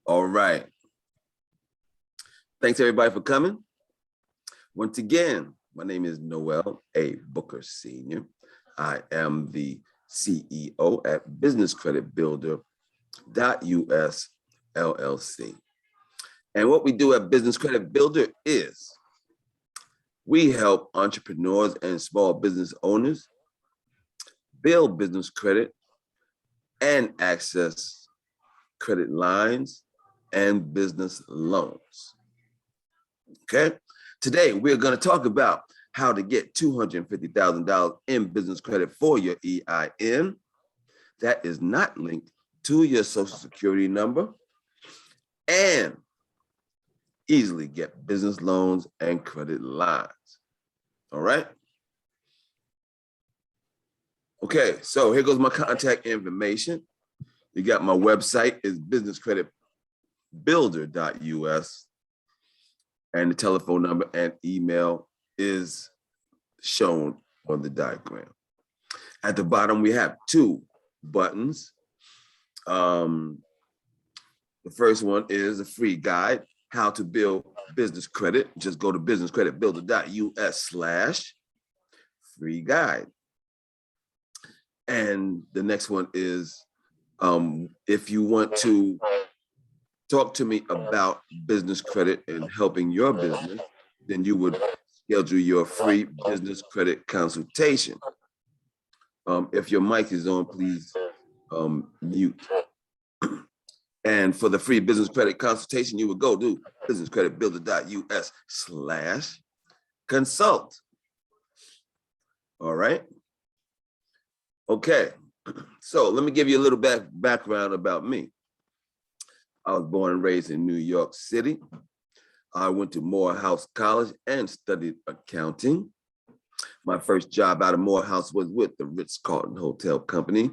All right. Thanks everybody for coming. Once again, my name is Noel A. Booker Sr. I am the CEO at businesscreditbuilder.us LLC. And what we do at Business Credit Builder is we help entrepreneurs and small business owners build business credit and access credit lines and business loans. Okay, today we're going to talk about how to get $250,000 in business credit for your EIN that is not linked to your social security number and easily get business loans and credit lines. All right. Okay, so here goes my contact information. You got my website is businesscreditbuilder.us, and the telephone number and email is shown on the diagram. At the bottom, we have two buttons. The first one is a free guide, how to build business credit. Just go to businesscreditbuilder.us/free guide. And the next one is if you want to talk to me about business credit and helping your business, then you would schedule your free business credit consultation. If your mic is on, please mute. And for the free business credit consultation, you would go to businesscreditbuilder.us/consult. All right. Okay. So let me give you a little background about me. I was born and raised in New York City. I went to Morehouse College and studied accounting. My first job out of Morehouse was with the Ritz-Carlton Hotel Company.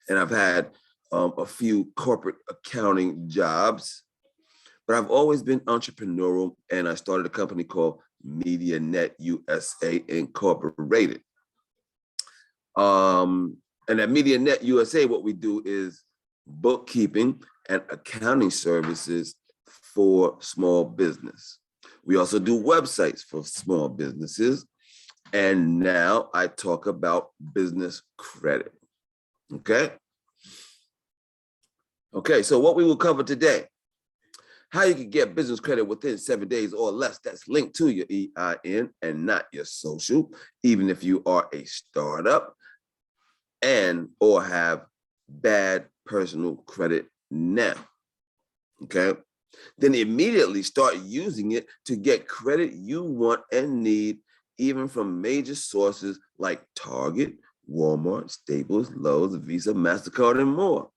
And I've had a few corporate accounting jobs, but I've always been entrepreneurial, and I started a company called MediaNet USA Incorporated. And at MediaNet USA, what we do is bookkeeping and accounting services for small business. We also do websites for small businesses. And now I talk about business credit. Okay. Okay, so what we will cover today, how you can get business credit within 7 days or less that's linked to your EIN and not your social, even if you are a startup and or have bad personal credit now. Okay, then immediately start using it to get credit you want and need, even from major sources like Target, Walmart, Staples, Lowe's, Visa, MasterCard, and more.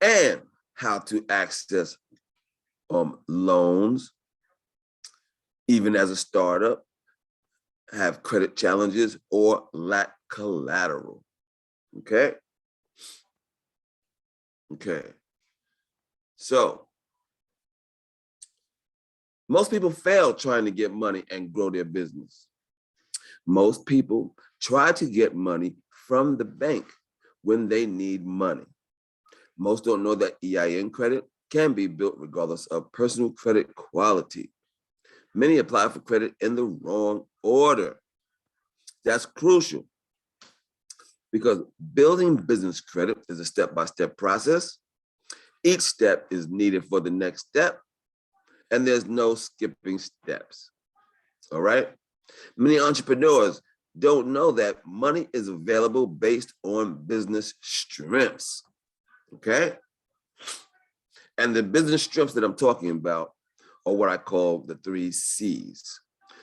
And how to access loans, even as a startup, have credit challenges, or lack collateral. Okay. Okay. So most people fail trying to get money and grow their business. Most people try to get money from the bank when they need money. Most don't know that EIN credit can be built regardless of personal credit quality. Many apply for credit in the wrong order. That's crucial because building business credit is a step-by-step process. Each step is needed for the next step, and there's no skipping steps. All right? Many entrepreneurs don't know that money is available based on business strengths. Okay? And the business strengths that I'm talking about are what I call the 3 C's.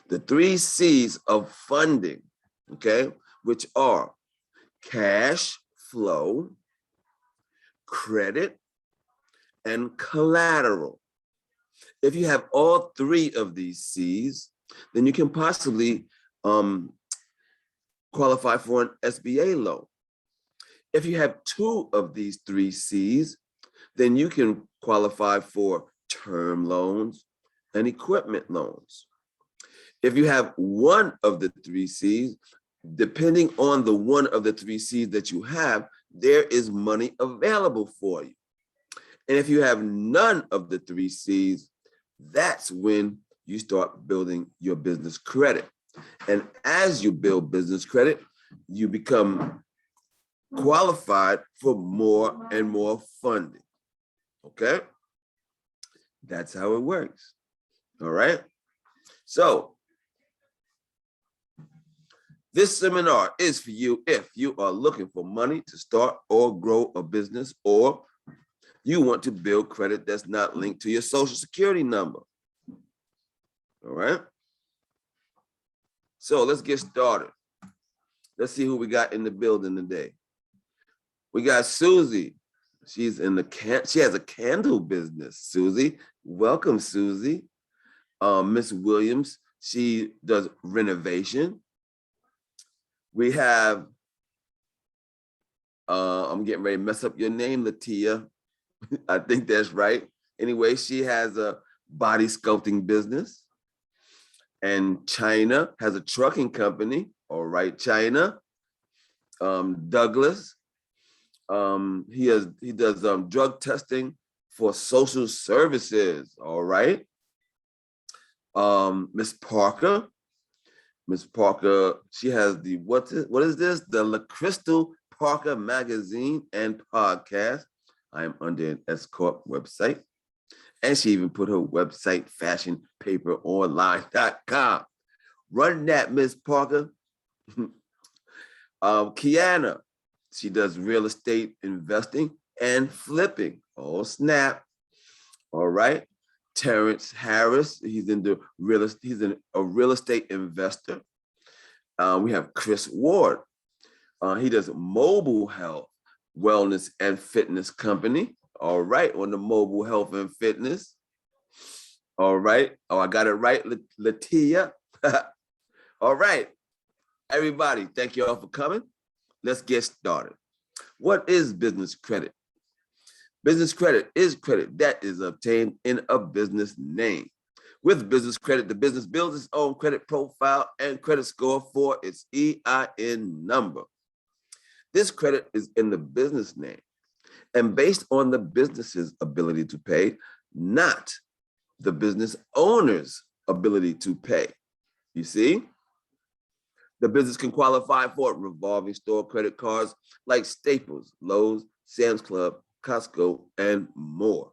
The 3 C's of funding, okay, which are cash flow, credit, and collateral. If you have all 3 of these C's, then you can possibly qualify for an SBA loan. If you have 2 of these 3 C's, then you can qualify for term loans and equipment loans. If you have 1 of the 3 C's, depending on the 1 of the 3 C's that you have, there is money available for you. And if you have none of the 3 C's, that's when you start building your business credit. And as you build business credit, you become qualified for more and more funding. Okay? That's how it works. All right? So, this seminar is for you if you are looking for money to start or grow a business, or you want to build credit that's not linked to your social security number. All right? So let's get started. Let's see who we got in the building today. We got Susie. She's in she has a candle business. Susie, welcome, Susie. Miss Williams, she does renovation. We have, I'm getting ready to mess up your name, Latia. I think that's right. Anyway, she has a body sculpting business. And China has a trucking company. All right, China. Douglas, he does drug testing for social services. All right. Miss Parker, she has the, what is this? The La Crystal Parker magazine and podcast. I am under an S Corp website. And she even put her website, fashionpaperonline.com. Run that, Miss Parker. Kiana, she does real estate investing and flipping. Oh, snap. All right. Terrence Harris, he's a real estate investor. We have Chris Ward. He does mobile health, wellness, and fitness company. All right, on the mobile health and fitness. All right. Oh, I got it right, Latia. All right. Everybody, thank you all for coming. Let's get started. What is business credit? Business credit is credit that is obtained in a business name. With business credit, the business builds its own credit profile and credit score for its EIN number. This credit is in the business name and based on the business's ability to pay, not the business owner's ability to pay. You see? The business can qualify for revolving store credit cards like Staples, Lowe's, Sam's Club, Costco, and more.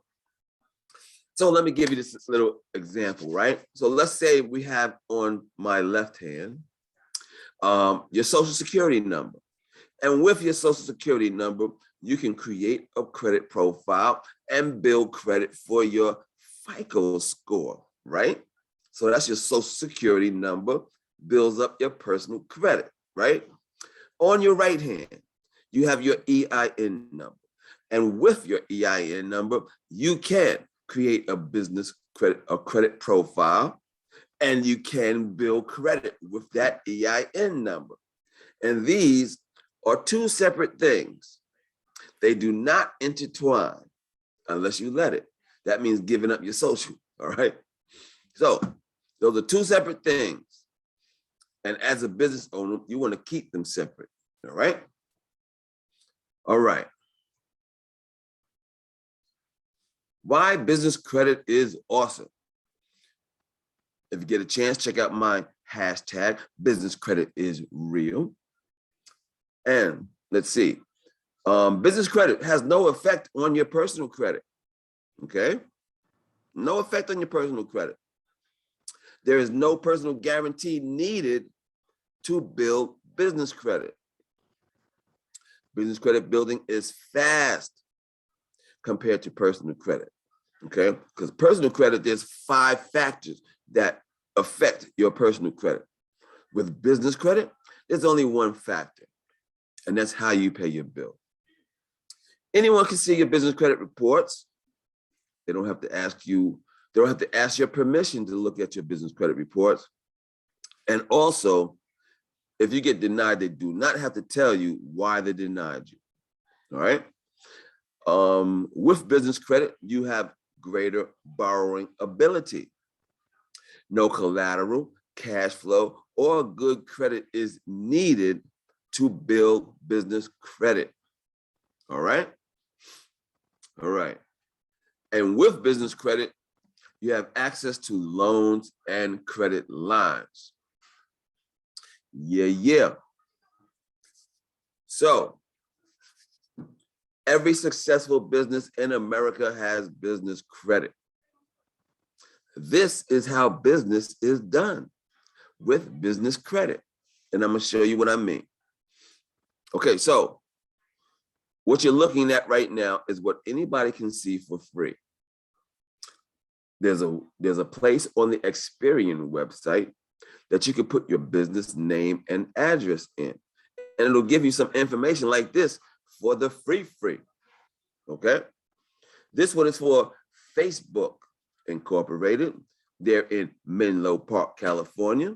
So let me give you this little example, right? So let's say we have on my left hand your social security number. And with your social security number, you can create a credit profile and build credit for your FICO score, right? So that's your social security number, builds up your personal credit, right? On your right hand, you have your EIN number. And with your EIN number, you can create a business credit profile, and you can build credit with that EIN number. And these are 2 separate things. They do not intertwine unless you let it. That means giving up your social, all right? So those are 2 separate things. And as a business owner, you want to keep them separate, all right? All right. Why business credit is awesome. If you get a chance, check out my hashtag, business credit is real. And let's see, business credit has no effect on your personal credit, okay? No effect on your personal credit. There is no personal guarantee needed to build business credit. Business credit building is fast compared to personal credit, okay? Because personal credit, there's 5 factors that affect your personal credit. With business credit, there's only 1 factor, and that's how you pay your bill. Anyone can see your business credit reports. They don't have to ask you, they don't have to ask your permission to look at your business credit reports. And also, if you get denied, they do not have to tell you why they denied you, all right? With business credit, you have greater borrowing ability. No collateral, cash flow, or good credit is needed to build business credit, all right? All right. And with business credit, you have access to loans and credit lines. Yeah. So every successful business in America has business credit. This is how business is done, with business credit. And I'm gonna show you what I mean. Okay, so what you're looking at right now is what anybody can see for free. There's a place on the Experian website that you can put your business name and address in. And it'll give you some information like this for the free. Okay? This one is for Facebook Incorporated. They're in Menlo Park, California.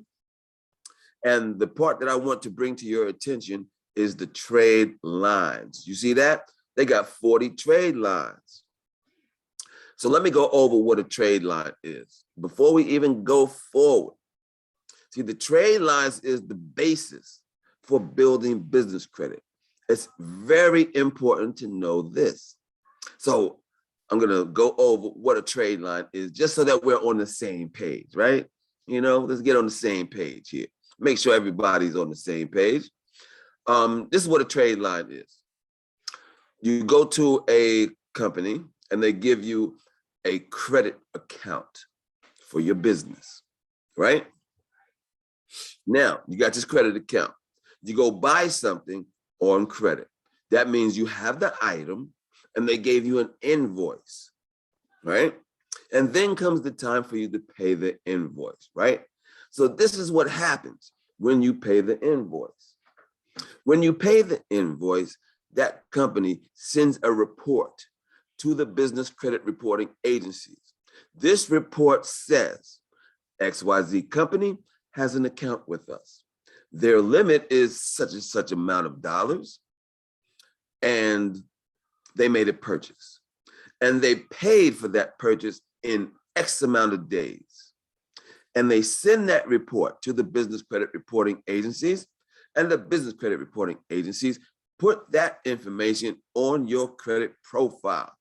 And the part that I want to bring to your attention is the trade lines. You see that? They got 40 trade lines. So let me go over what a trade line is before we even go forward. See, the trade lines is the basis for building business credit. It's very important to know this. So I'm gonna go over what a trade line is just so that we're on the same page, right? You know, let's get on the same page here. Make sure everybody's on the same page. This is what a trade line is. You go to a company and they give you a credit account for your business, right? Now, you got this credit account. You go buy something on credit. That means you have the item and they gave you an invoice, right? And then comes the time for you to pay the invoice, right? So this is what happens when you pay the invoice. When you pay the invoice, that company sends a report to the business credit reporting agencies. This report says XYZ company has an account with us. Their limit is such and such amount of dollars, and they made a purchase. And they paid for that purchase in X amount of days. And they send that report to the business credit reporting agencies, and the business credit reporting agencies put that information on your credit profile.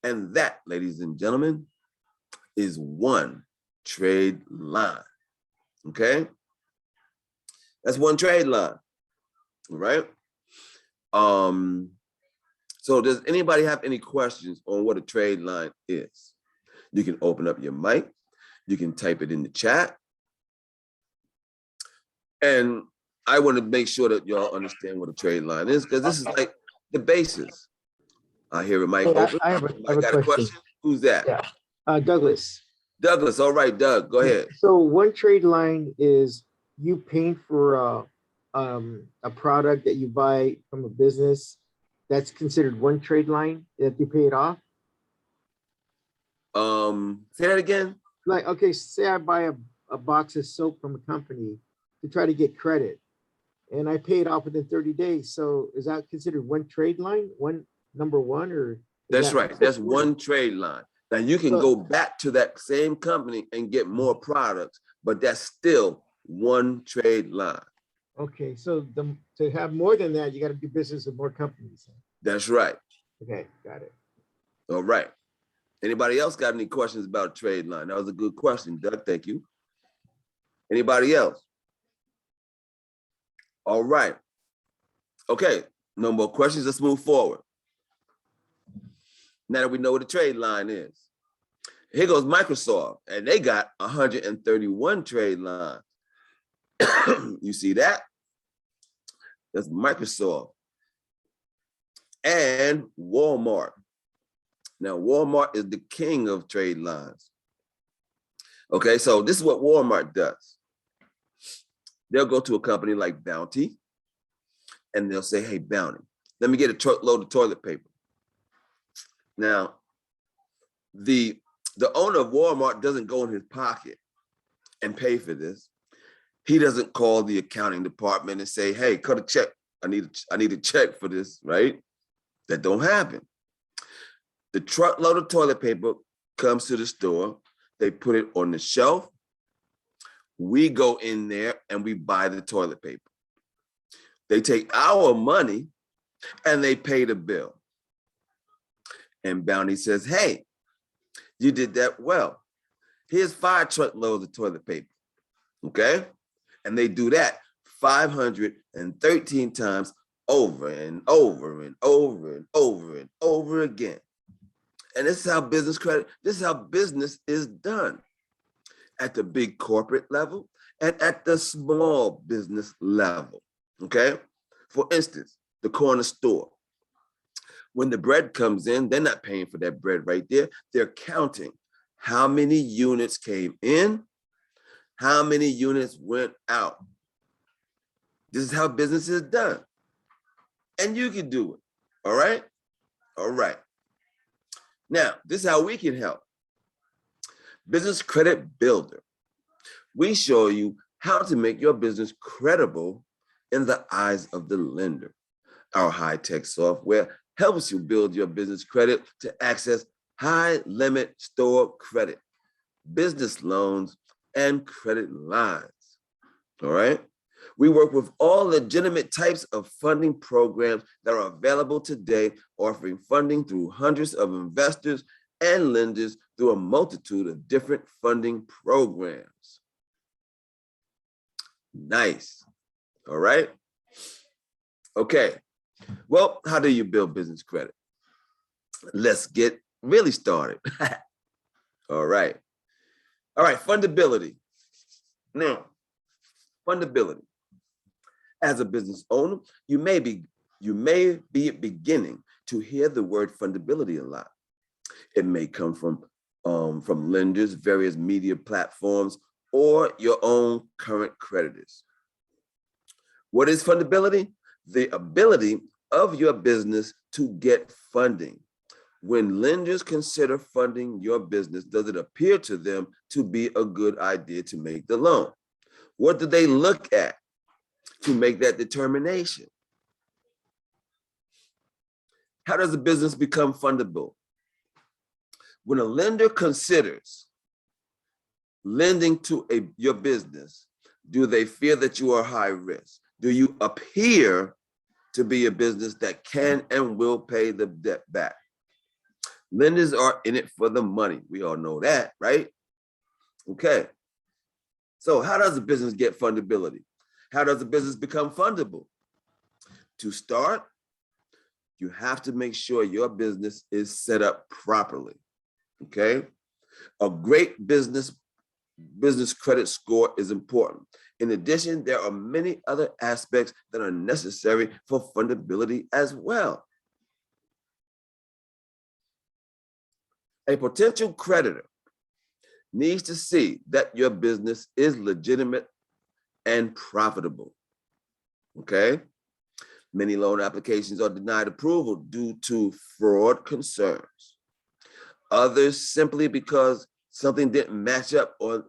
And that, ladies and gentlemen, is one trade line, okay? That's one trade line, right? So does anybody have any questions on what a trade line is? You can open up your mic, you can type it in the chat. And I want to make sure that y'all understand what a trade line is, because this is like the basis. I hear a mic open. I have a question. Who's that? Yeah. Douglas. Douglas, all right, Doug, go ahead. So one trade line is you paying for a product that you buy from a business. That's considered one trade line that you pay it off. Say that again. Like, okay, say I buy a box of soap from a company to try to get credit, and I pay it off within 30 days. So is that considered one trade line? Number one, or? That's right. That's one trade line. Now you can go back to that same company and get more products, but that's still one trade line. Okay, so to have more than that, you got to do business with more companies. That's right. Okay, got it. All right. Anybody else got any questions about a trade line? That was a good question, Doug. Thank you. Anybody else? All right. Okay, no more questions. Let's move forward. Now that we know what a trade line is, here goes Microsoft, and they got 131 trade lines. You see that? That's Microsoft. And Walmart. Now, Walmart is the king of trade lines. Okay, so this is what Walmart does. They'll go to a company like Bounty, and they'll say, hey, Bounty, let me get a truckload of toilet paper. Now, the owner of Walmart doesn't go in his pocket and pay for this. He doesn't call the accounting department and say, hey, cut a check. I need a check for this, right? That don't happen. The truckload of toilet paper comes to the store. They put it on the shelf. We go in there and we buy the toilet paper. They take our money and they pay the bill. And Bounty says, hey, You did that well. Here's 5 truckloads of toilet paper, okay? And they do that 513 times over and over and over and over and over again. And this is how this is how business is done at the big corporate level and at the small business level, okay? For instance, the corner store. When the bread comes in, they're not paying for that bread right there. They're counting how many units came in, how many units went out. This is how business is done. And you can do it, all right? All right. Now, this is how we can help. Business Credit Builder. We show you how to make your business credible in the eyes of the lender. Our high-tech software helps you build your business credit to access high-limit store credit, business loans, and credit lines, all right? We work with all legitimate types of funding programs that are available today, offering funding through hundreds of investors and lenders through a multitude of different funding programs. Nice, all right? Okay, well, how do you build business credit? Let's get really started. All right, fundability. Now, fundability. As a business owner, you may be beginning to hear the word fundability a lot. It may come from lenders, various media platforms, or your own current creditors. What is fundability? The ability of your business to get funding. When lenders consider funding your business, does it appear to them to be a good idea to make the loan? What do they look at to make that determination? How does a business become fundable? When a lender considers lending to your business, do they fear that you are high risk? Do you appear to be a business that can and will pay the debt back? Lenders are in it for the money. We all know that, right? Okay. So how does a business get fundability? How does a business become fundable? To start, you have to make sure your business is set up properly, okay? A great business credit score is important. In addition, there are many other aspects that are necessary for fundability as well. A potential creditor needs to see that your business is legitimate and profitable, okay? Many loan applications are denied approval due to fraud concerns. Others simply because something didn't match up or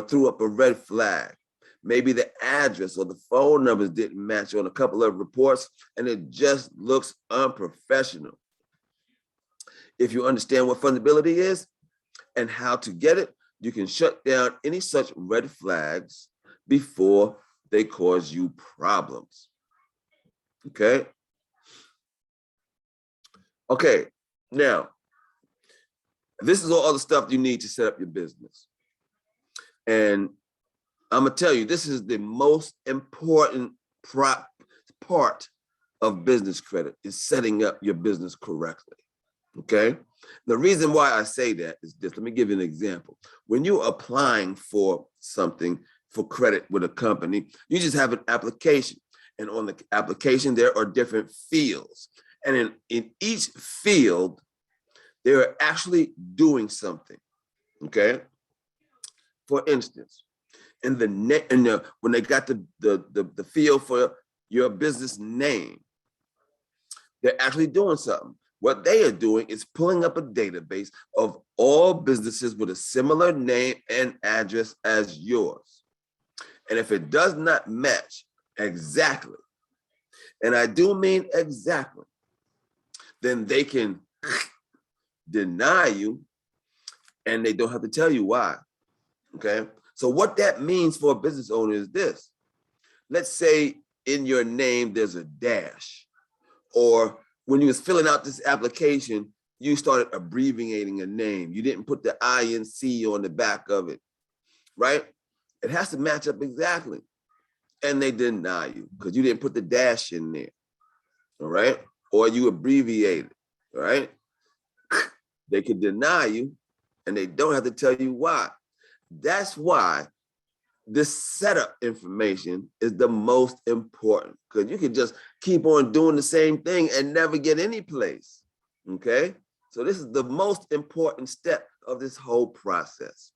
threw up a red flag. Maybe the address or the phone numbers didn't match on a couple of reports and it just looks unprofessional. If you understand what fundability is and how to get it, you can shut down any such red flags before they cause you problems. Okay? Okay, now, this is all the stuff you need to set up your business. And I'm gonna tell you, this is the most important part of business credit, is setting up your business correctly, okay? The reason why I say that is this. Let me give you an example. When you're applying for something, for credit with a company, you just have an application. And on the application, there are different fields. And in each field, they're actually doing something, okay? For instance, when they got the field for your business name, they're actually doing something. What they are doing is pulling up a database of all businesses with a similar name and address as yours. And if it does not match exactly, and I do mean exactly, then they can deny you and they don't have to tell you why, okay? So what that means for a business owner is this. Let's say in your name, there's a dash, or when you was filling out this application, you started abbreviating a name. You didn't put the INC on the back of it, right? It has to match up exactly. And they deny you because you didn't put the dash in there, all right? Or you abbreviated, all right? They can deny you and they don't have to tell you why. That's why this setup information is the most important, because you can just keep on doing the same thing and never get any place, okay? So this is the most important step of this whole process.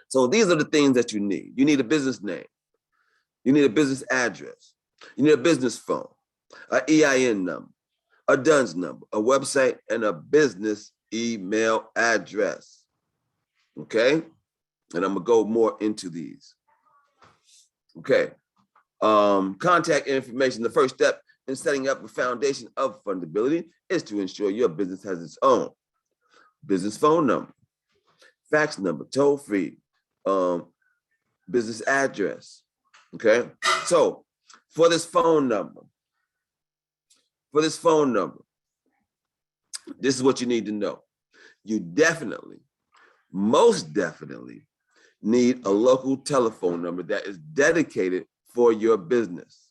So these are the things that you need. You need a business name. You need a business address. You need a business phone, an EIN number, a DUNS number, a website, and a business email address, okay? And I'm gonna go more into these. Okay, contact information. The first step in setting up the foundation of fundability is to ensure your business has its own business phone number, fax number, toll free, business address. Okay, so for this phone number, this is what you need to know. You definitely, most definitely, need a local telephone number that is dedicated for your business.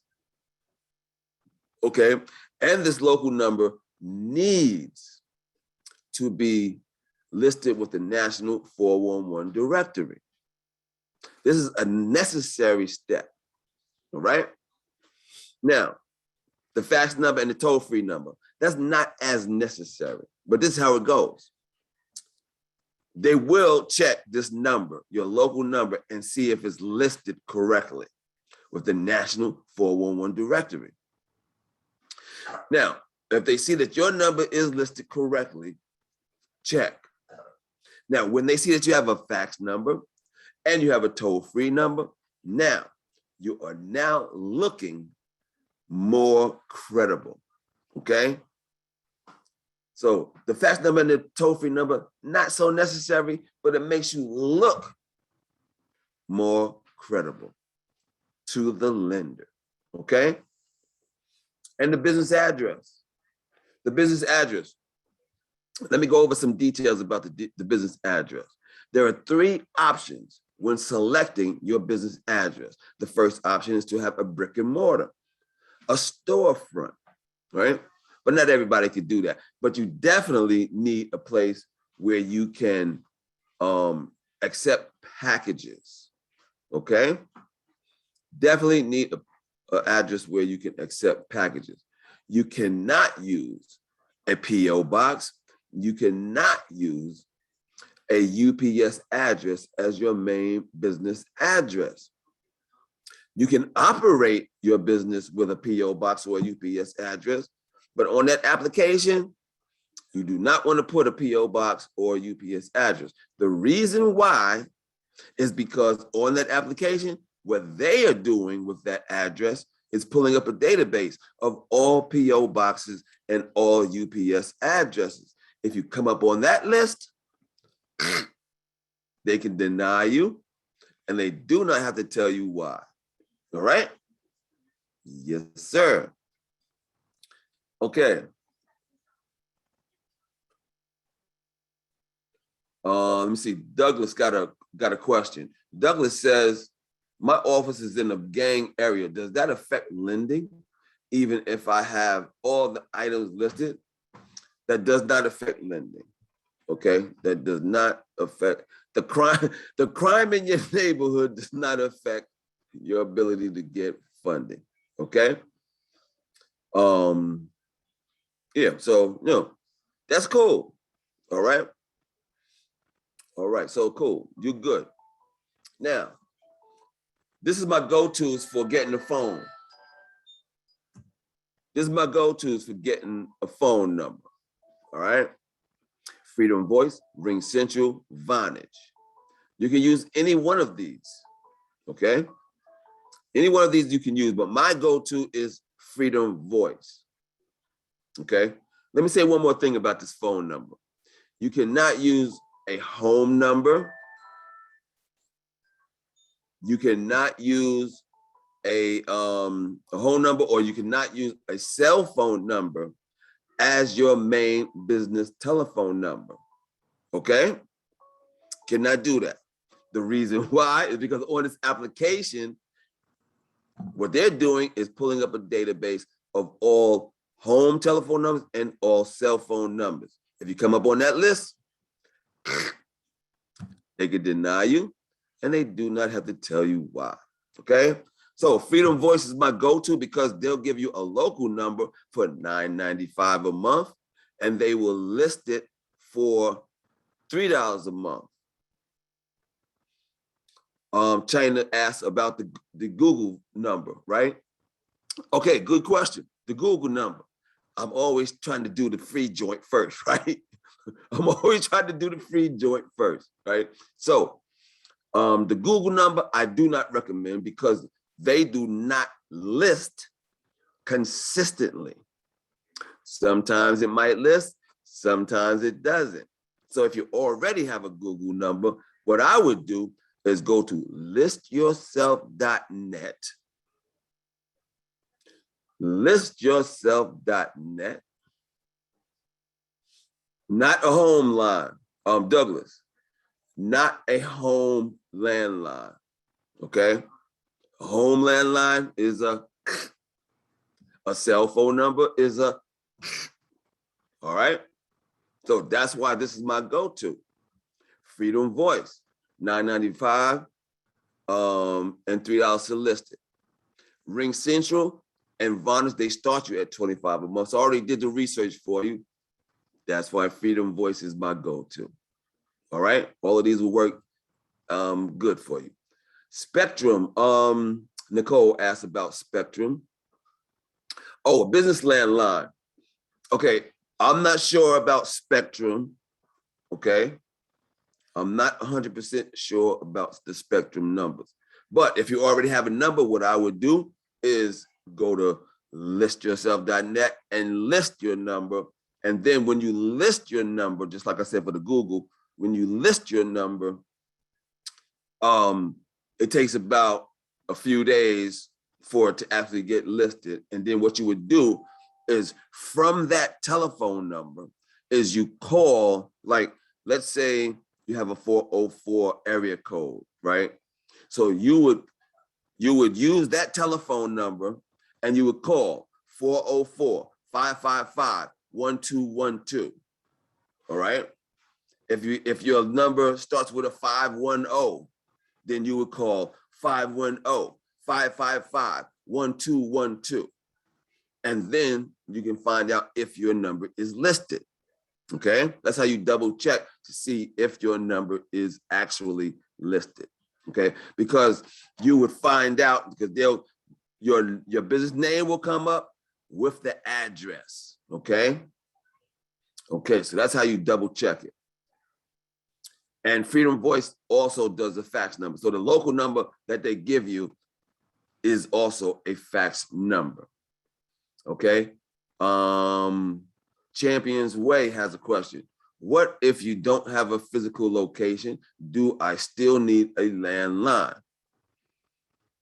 Okay, and this local number needs to be listed with the National 411 directory. This is a necessary step, all right? Now, the fax number and the toll-free number, that's not as necessary, but this is how it goes. They will check this number, your local number, and see if it's listed correctly with the National 411 directory. Now, if they see that your number is listed correctly, check. Now, when they see that you have a fax number and you have a toll-free number, now you are now looking more credible, okay? So the fax number and the toll-free number, not so necessary, but it makes you look more credible to the lender, okay? And the business address. The business address. Let me go over some details about the business address. There are 3 options when selecting your business address. The first option is to have a brick and mortar, a storefront, right? But not everybody can do that. But you definitely need a place where you can accept packages, okay? Definitely need an address where you can accept packages. You cannot use a PO box. You cannot use a UPS address as your main business address. You can operate your business with a PO box or a UPS address, but on that application, you do not want to put a PO box or a UPS address. The reason why is because on that application, what they are doing with that address is pulling up a database of all PO boxes and all UPS addresses. If you come up on that list, they can deny you, and they do not have to tell you why. All right? Yes, sir. Okay. Let me see. Douglas got a question. Douglas says, my office is in a gang area. Does that affect lending? Even if I have all the items listed? That does not affect lending. Okay, that does not affect the crime. The crime in your neighborhood does not affect your ability to get funding. Okay. Yeah. So that's cool. All right. All right. So cool. You're good. Now, this is my go-tos for getting a phone. This is my go-tos for getting a phone number. All right. Freedom Voice, Ring Central, Vonage. You can use any one of these, okay? Any one of these you can use, but my go-to is Freedom Voice, okay? Let me say one more thing about this phone number. You cannot use a home number. You cannot use a home number, or you cannot use a cell phone number as your main business telephone number. Okay? Cannot do that. The reason why is because on this application, what they're doing is pulling up a database of all home telephone numbers and all cell phone numbers. If you come up on that list, they could deny you, and they do not have to tell you why. Okay? So Freedom Voice is my go-to because they'll give you a local number for $9.95 a month, and they will list it for $3 a month. China asked about the Google number, right? Okay, good question. The Google number. I'm always trying to do the free joint first, right? I'm always trying to do the free joint first, right? So the Google number, I do not recommend because they do not list consistently. Sometimes it might list, sometimes it doesn't. So if you already have a Google number, what I would do is go to listyourself.net. Listyourself.net. Not a home line, Douglas. Not a home landline, okay? A home landline is a cell phone number is a, all right? So that's why this is my go-to. Freedom Voice, $9.95 and $3 to list it. Ring Central and Vonage, they start you at $25 a month. So I already did the research for you. That's why Freedom Voice is my go-to. All right, all of these will work good for you. Spectrum, Nicole asked about Spectrum. Oh, a business landline. Okay, I'm not sure about Spectrum, okay? I'm not 100% sure about the Spectrum numbers. But if you already have a number, what I would do is go to listyourself.net and list your number. And then when you list your number, just like I said for the Google, when you list your number, it takes about a few days for it to actually get listed. And then what you would do is from that telephone number is you call, like, let's say you have a 404 area code, right? So you would use that telephone number and you would call 404-555-1212, all right? If your number starts with a 510, then you would call 510-555-1212. And then you can find out if your number is listed, okay? That's how you double check to see if your number is actually listed, okay? Because you would find out, because your business name will come up with the address, okay? Okay, so that's how you double check it. And Freedom Voice also does a fax number. So the local number that they give you is also a fax number, okay? Champions Way has a question. What if you don't have a physical location? Do I still need a landline?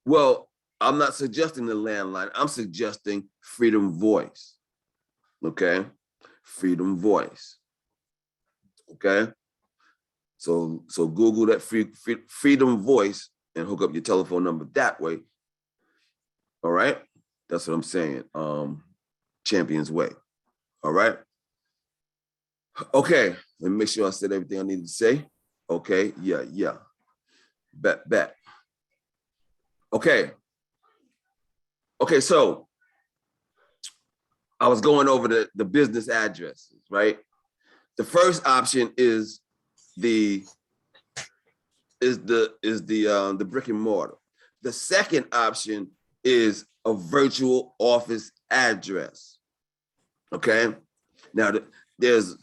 Well, I'm not suggesting the landline. I'm suggesting Freedom Voice, okay? Freedom Voice, okay? So Google that Freedom Voice and hook up your telephone number that way. All right, that's what I'm saying. Champions Way. All right. Okay, let me make sure I said everything I needed to say. Okay, yeah. Bet. Okay, so I was going over the business addresses, right? The first option is the brick and mortar. The second option is a virtual office address. Okay. Now there's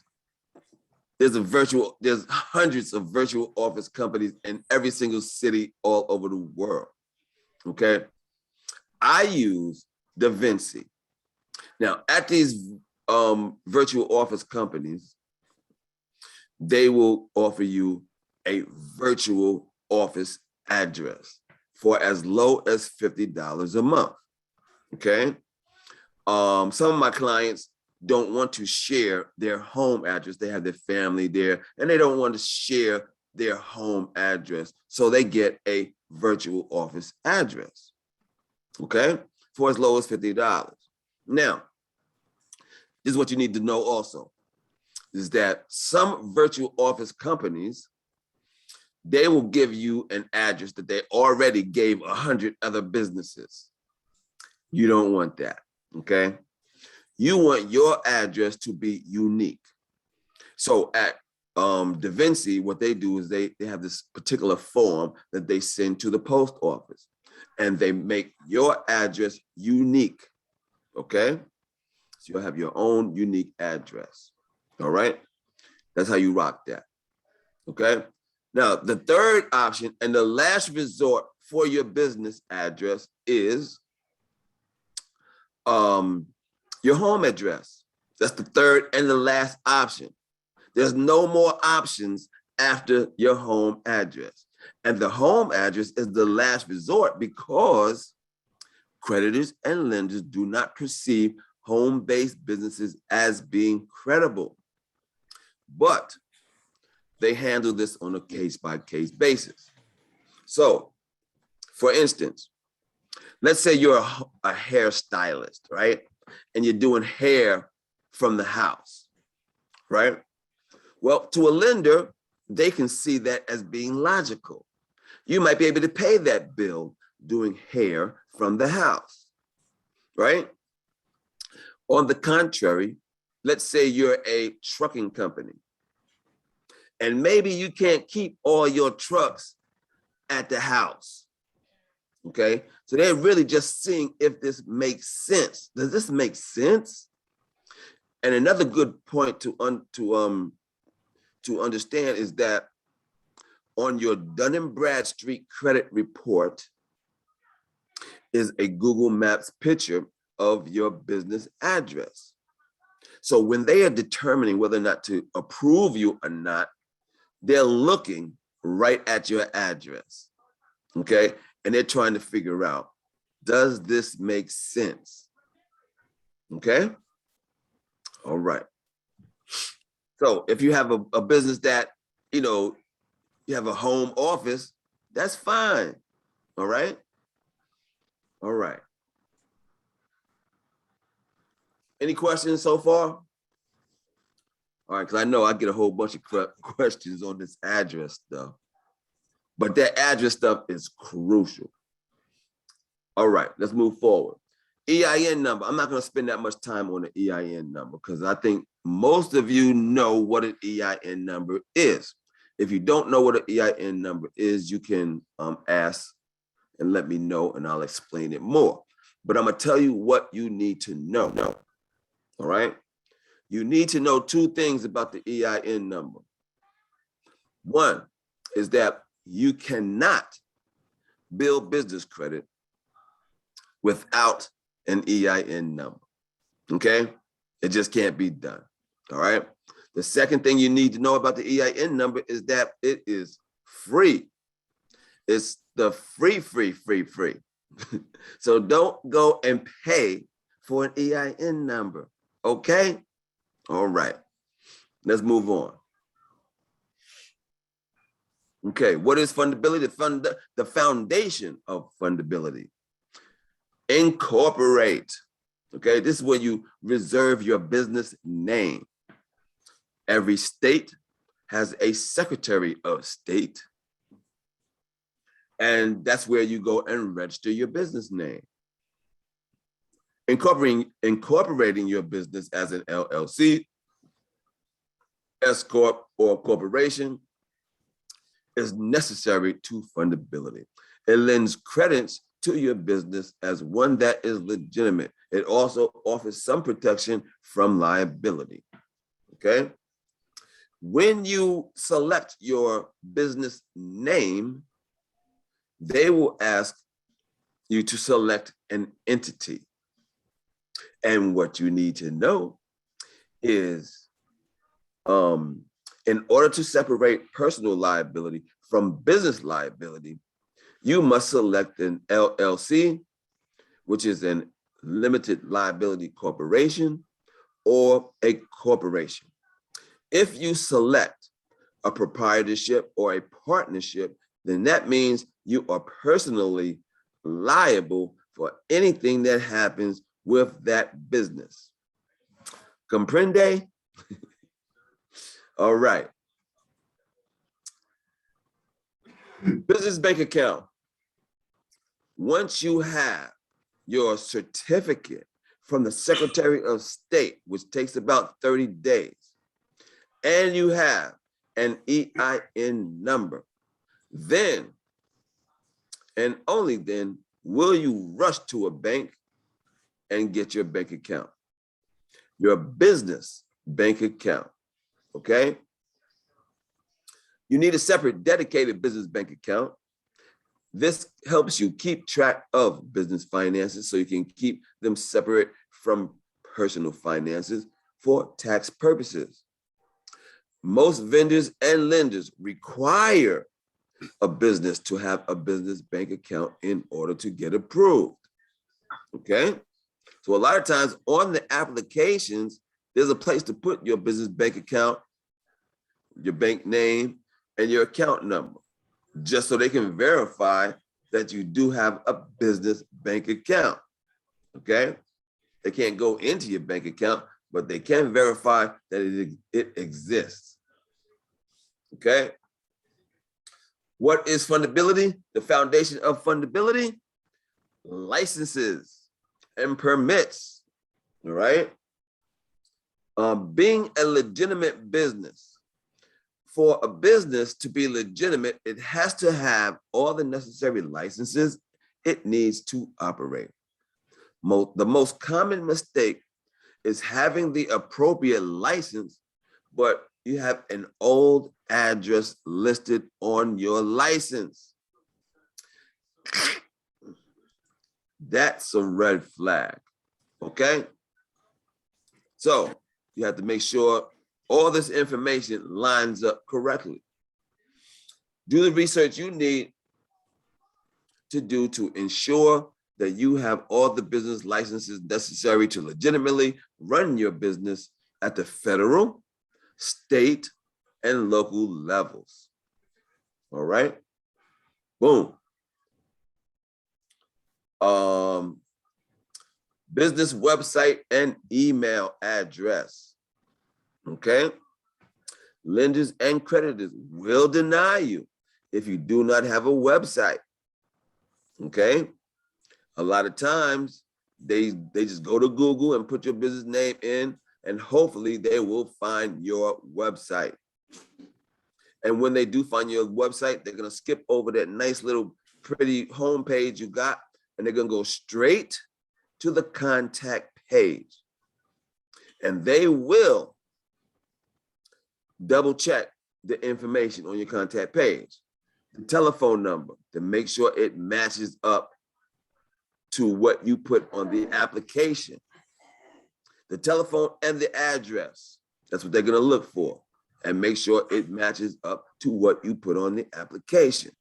hundreds of virtual office companies in every single city all over the world. Okay. I use DaVinci. Now at these virtual office companies, they will offer you a virtual office address for as low as $50 a month, okay? Some of my clients don't want to share their home address. They have their family there and they don't want to share their home address. So they get a virtual office address, okay, for as low as $50. Now, this is what you need to know also, is that some virtual office companies, they will give you an address that they already gave 100 other businesses. You don't want that, okay? You want your address to be unique. So at Da Vinci, what they do is they have this particular form that they send to the post office, and they make your address unique, okay? So you'll have your own unique address, all right? That's how you rock that, okay? Now, the third option and the last resort for your business address is your home address. That's the third and the last option. There's no more options after your home address. And the home address is the last resort because creditors and lenders do not perceive home-based businesses as being credible. But they handle this on a case-by-case basis. So, for instance, let's say you're a hairstylist, right? And you're doing hair from the house, right? Well, to a lender, they can see that as being logical. You might be able to pay that bill doing hair from the house, right? On the contrary, let's say you're a trucking company, and maybe you can't keep all your trucks at the house, okay? So they're really just seeing if this makes sense. Does this make sense? And another good point to understand is that on your Dun & Bradstreet credit report is a Google Maps picture of your business address. So when they are determining whether or not to approve you or not, they're looking right at your address, okay? And they're trying to figure out, does this make sense? Okay? All right. So if you have a business that, you have a home office, that's fine, all right? All right. Any questions so far? All right, because I know I get a whole bunch of questions on this address stuff, but that address stuff is crucial. All right, let's move forward. EIN number. I'm not going to spend that much time on the EIN number because I think most of you know what an EIN number is. If you don't know what an EIN number is, you can ask and let me know, and I'll explain it more. But I'm going to tell you what you need to know. All right? You need to know two things about the EIN number. One is that you cannot build business credit without an EIN number, okay? It just can't be done, all right? The second thing you need to know about the EIN number is that it is free. It's the free. So don't go and pay for an EIN number, okay? All right, let's move on. Okay, what is fundability? The foundation of fundability. Incorporate, okay? This is where you reserve your business name. Every state has a Secretary of State, and that's where you go and register your business name. Incorporating your business as an LLC, S Corp, or corporation is necessary to fundability. It lends credits to your business as one that is legitimate. It also offers some protection from liability, okay? When you select your business name, they will ask you to select an entity. And what you need to know is, in order to separate personal liability from business liability, you must select an LLC, which is an limited liability corporation, or a corporation. If you select a proprietorship or a partnership, then that means you are personally liable for anything that happens with that business. Comprende? All right. Business bank account. Once you have your certificate from the Secretary of State, which takes about 30 days, and you have an EIN number, then and only then will you rush to a bank and get your bank account, your business bank account, okay? You need a separate dedicated business bank account. This helps you keep track of business finances so you can keep them separate from personal finances for tax purposes. Most vendors and lenders require a business to have a business bank account in order to get approved, okay? So a lot of times on the applications, there's a place to put your business bank account, your bank name, and your account number, just so they can verify that you do have a business bank account, okay? They can't go into your bank account, but they can verify that it exists, okay? What is fundability? The foundation of fundability? Licenses and permits, all right? Being a legitimate business. For a business to be legitimate, it has to have all the necessary licenses it needs to operate. The most common mistake is having the appropriate license, but you have an old address listed on your license. That's a red flag, okay? So you have to make sure all this information lines up correctly. Do the research you need to do to ensure that you have all the business licenses necessary to legitimately run your business at the federal, state, and local levels. All right? Boom. Business website and email address. Okay? Lenders and creditors will deny you if you do not have a website. Okay? A lot of times they just go to Google and put your business name in, and hopefully they will find your website. And when they do find your website, they're gonna skip over that nice little pretty homepage you got, and they're gonna go straight to the contact page. And they will double check the information on your contact page, the telephone number, to make sure it matches up to what you put on the application. The telephone and the address, that's what they're gonna look for, and make sure it matches up to what you put on the application.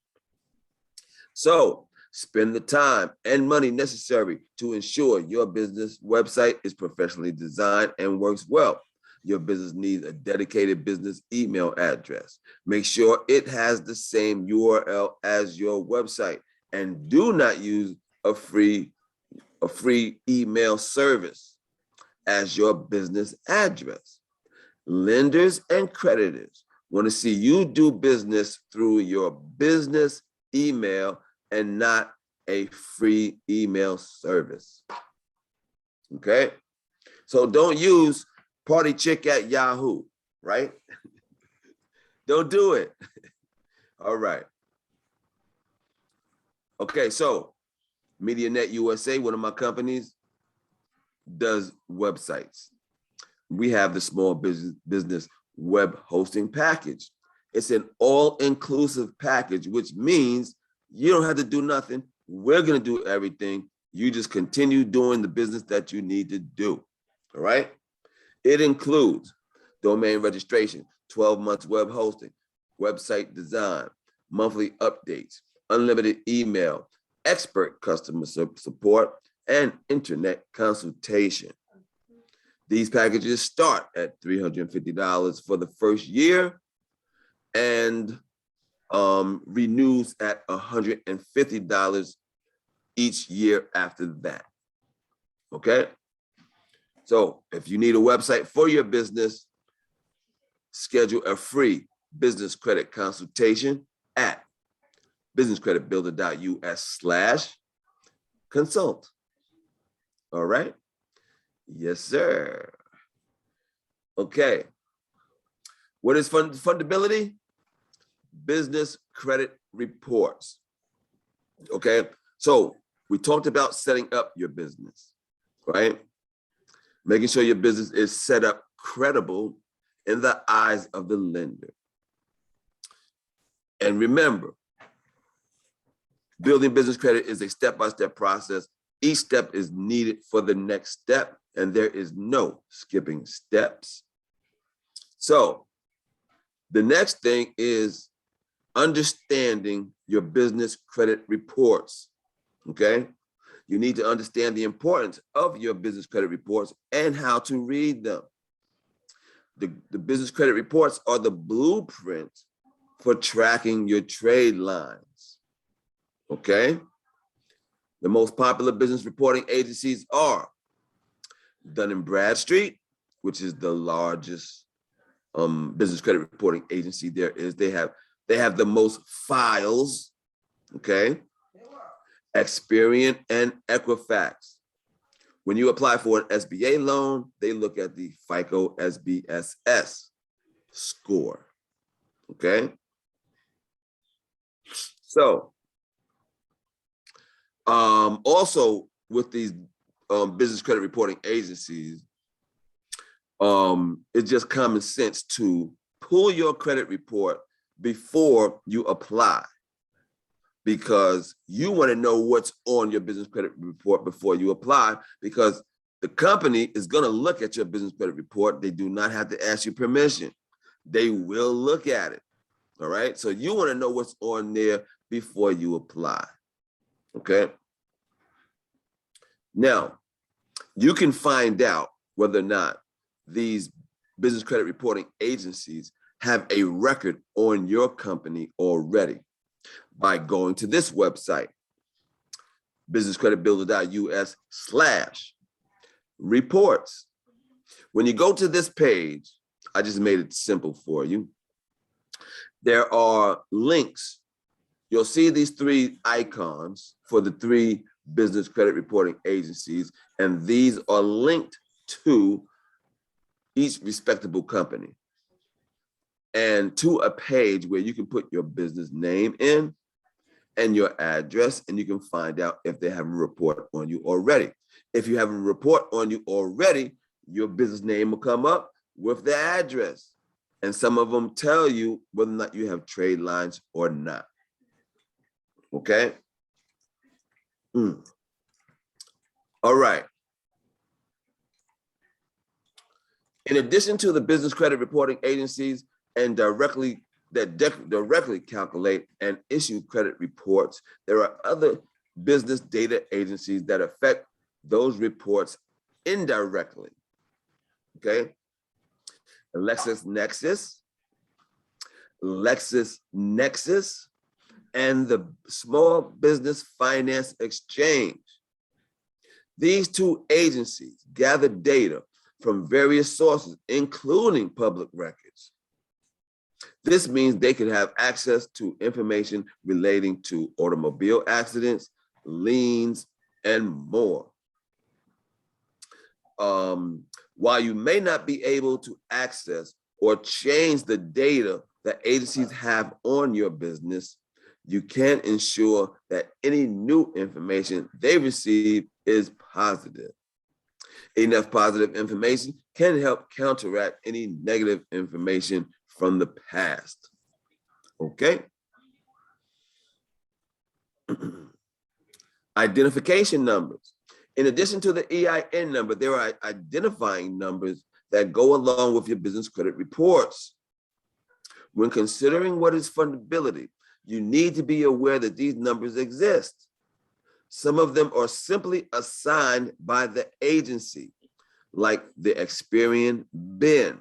So spend the time and money necessary to ensure your business website is professionally designed and works well. Your business needs a dedicated business email address. Make sure it has the same URL as your website, and do not use a free email service as your business address. Lenders and creditors want to see you do business through your business email and not a free email service. Okay? So don't use partychick@yahoo, right? Don't do it. All right. Okay, so MediaNet USA, one of my companies, does websites. We have the small business web hosting package. It's an all-inclusive package, which means you don't have to do nothing. We're gonna do everything. You just continue doing the business that you need to do, all right? It includes domain registration, 12 months web hosting, website design, monthly updates, unlimited email, expert customer support, and internet consultation. These packages start at $350 for the first year and renews at $150 each year after that. Okay? So if you need a website for your business, schedule a free business credit consultation at businesscreditbuilder.us/consult. All right? Yes, sir. Okay. What is fundability? Business credit reports. Okay. So we talked about setting up your business, right? Making sure your business is set up credible in the eyes of the lender. And remember, building business credit is a step-by-step process. Each step is needed for the next step, and there is no skipping steps. So the next thing is understanding your business credit reports, okay? You need to understand the importance of your business credit reports and how to read them. The business credit reports are the blueprint for tracking your trade lines, okay? The most popular business reporting agencies are Dun & Bradstreet, which is the largest business credit reporting agency there is. They have the most files, okay? Experian and Equifax. When you apply for an SBA loan, they look at the FICO SBSS score, okay? So, also with these business credit reporting agencies, it's just common sense to pull your credit report before you apply, because you want to know what's on your business credit report before you apply, because the company is going to look at your business credit report. They do not have to ask you permission. They will look at it. All right. So you want to know what's on there before you apply. Okay. Now, you can find out whether or not these business credit reporting agencies have a record on your company already by going to this website, businesscreditbuilder.us/reports. When you go to this page, I just made it simple for you. There are links. You'll see these three icons for the three business credit reporting agencies, and these are linked to each respectable company and to a page where you can put your business name in and your address, and you can find out if they have a report on you already. If you have a report on you already, your business name will come up with the address, and some of them tell you whether or not you have trade lines or not. Okay? All right. In addition to the business credit reporting agencies and directly calculate and issue credit reports, there are other business data agencies that affect those reports indirectly. Okay? LexisNexis, and the Small Business Finance Exchange. These two agencies gather data from various sources, including public records. This means they can have access to information relating to automobile accidents, liens, and more. While you may not be able to access or change the data that agencies have on your business, you can ensure that any new information they receive is positive. Enough positive information can help counteract any negative information from the past. Okay? Identification numbers. In addition to the EIN number, there are identifying numbers that go along with your business credit reports. When considering what is fundability, you need to be aware that these numbers exist. Some of them are simply assigned by the agency. like the Experian BIN.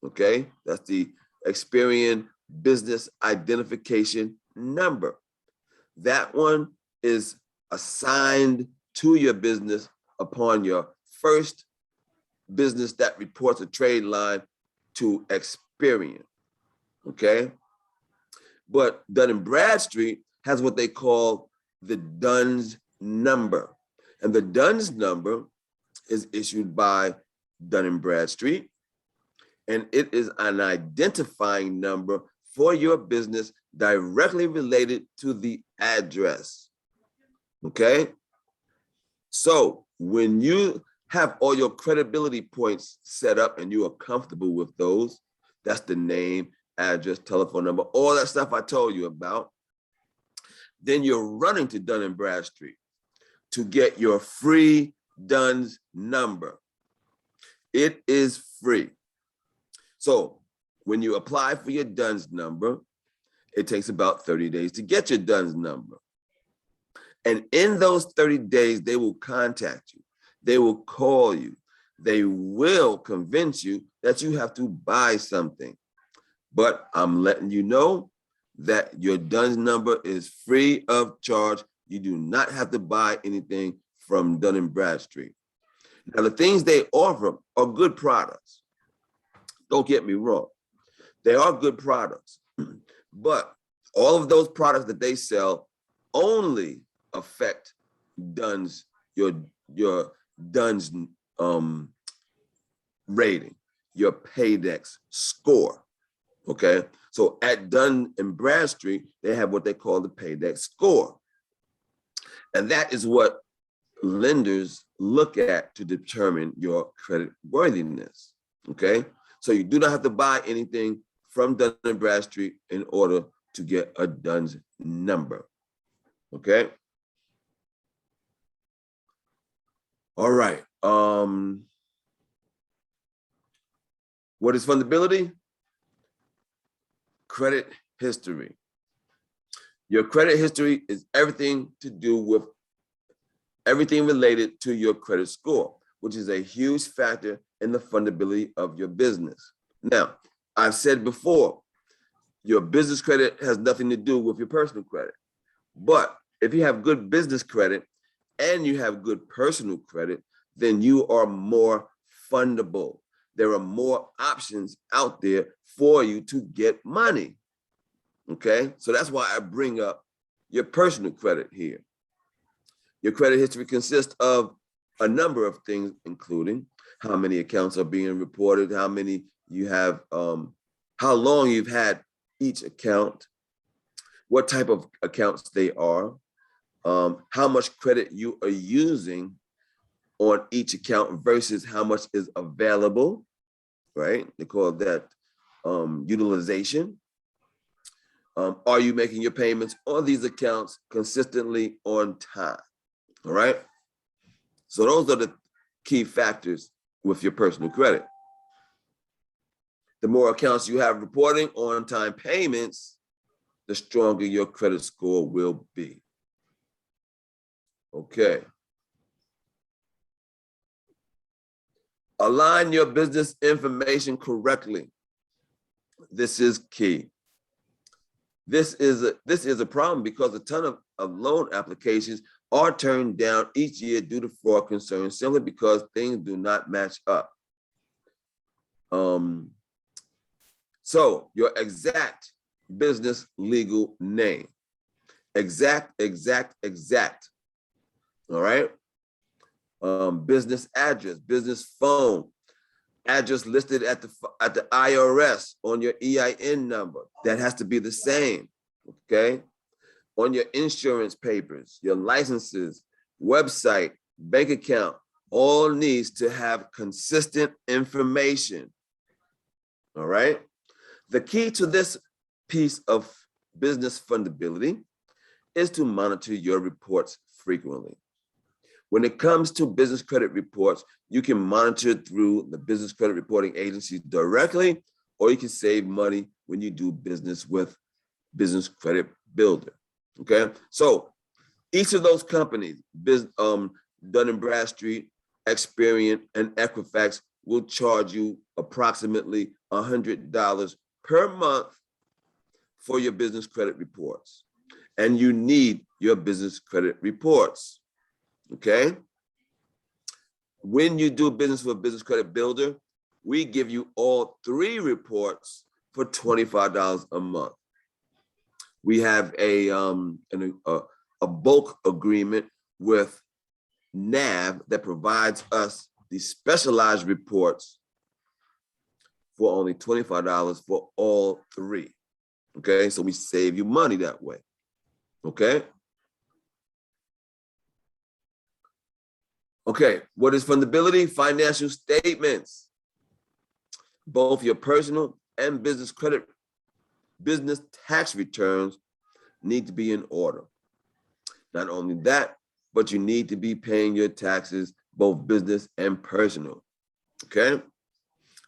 Okay, that's the Experian Business Identification Number. That one is assigned to your business upon your first business that reports a trade line to Experian. Okay, but Dun & Bradstreet has what they call the DUNS number. And the DUNS number is issued by Dun & Bradstreet, and it is an identifying number for your business directly related to the address. Okay? So when you have all your credibility points set up and you are comfortable with those, that's the name, address, telephone number, all that stuff I told you about, then you're running to Dun & Bradstreet to get your free DUNS number. It is free. So when you apply for your DUNS number, it takes about 30 days to get your DUNS number. And in those 30 days, they will contact you. They will call you. They will convince you that you have to buy something. But I'm letting you know that your DUNS number is free of charge. You do not have to buy anything from Dun & Bradstreet. Now, the things they offer are good products. Don't get me wrong. They are good products. But all of those products that they sell only affect DUNS, your DUNS rating, your Paydex score. Okay, so at Dun & Bradstreet, they have what they call the Paydex score. And that is what lenders look at to determine your credit worthiness. Okay, so you do not have to buy anything from Dun & Bradstreet in order to get a DUNS number. Okay. All right. What is fundability? Credit history. Your credit history is everything to do with everything related to your credit score, which is a huge factor in the fundability of your business. Now, I've said before, your business credit has nothing to do with your personal credit. But if you have good business credit and you have good personal credit, then you are more fundable. There are more options out there for you to get money. Okay, so that's why I bring up your personal credit here. Your credit history consists of a number of things, including how many accounts are being reported, how many you have, how long you've had each account, what type of accounts they are, how much credit you are using on each account versus how much is available, right? They call that utilization. Are you making your payments on these accounts consistently on time? All right. So those are the key factors with your personal credit. The more accounts you have reporting on-time payments, the stronger your credit score will be. Okay. Align your business information correctly. This is key. This is a problem because a ton of loan applications are turned down each year due to fraud concerns simply because things do not match up. So your exact business legal name, exact. All right. Business address, business phone, address listed at the IRS on your EIN number. That has to be the same. Okay. On your insurance papers, your licenses, website, bank account, all needs to have consistent information. All right. The key to this piece of business fundability is to monitor your reports frequently. When it comes to business credit reports, you can monitor through the business credit reporting agencies directly, or you can save money when you do business with Business Credit Builder. Okay, so each of those companies, Dun & Bradstreet, Experian, and Equifax will charge you approximately $100 per month for your business credit reports. And you need your business credit reports, okay? When you do business with a business credit builder, we give you all 3 reports for $25 a month. We have a bulk agreement with NAV that provides us these specialized reports for only $25 for all 3. Okay, so we save you money that way. Okay. Okay, what is fundability? Financial statements. Both your personal and business tax returns need to be in order. Not only that, but you need to be paying your taxes, both business and personal. Okay.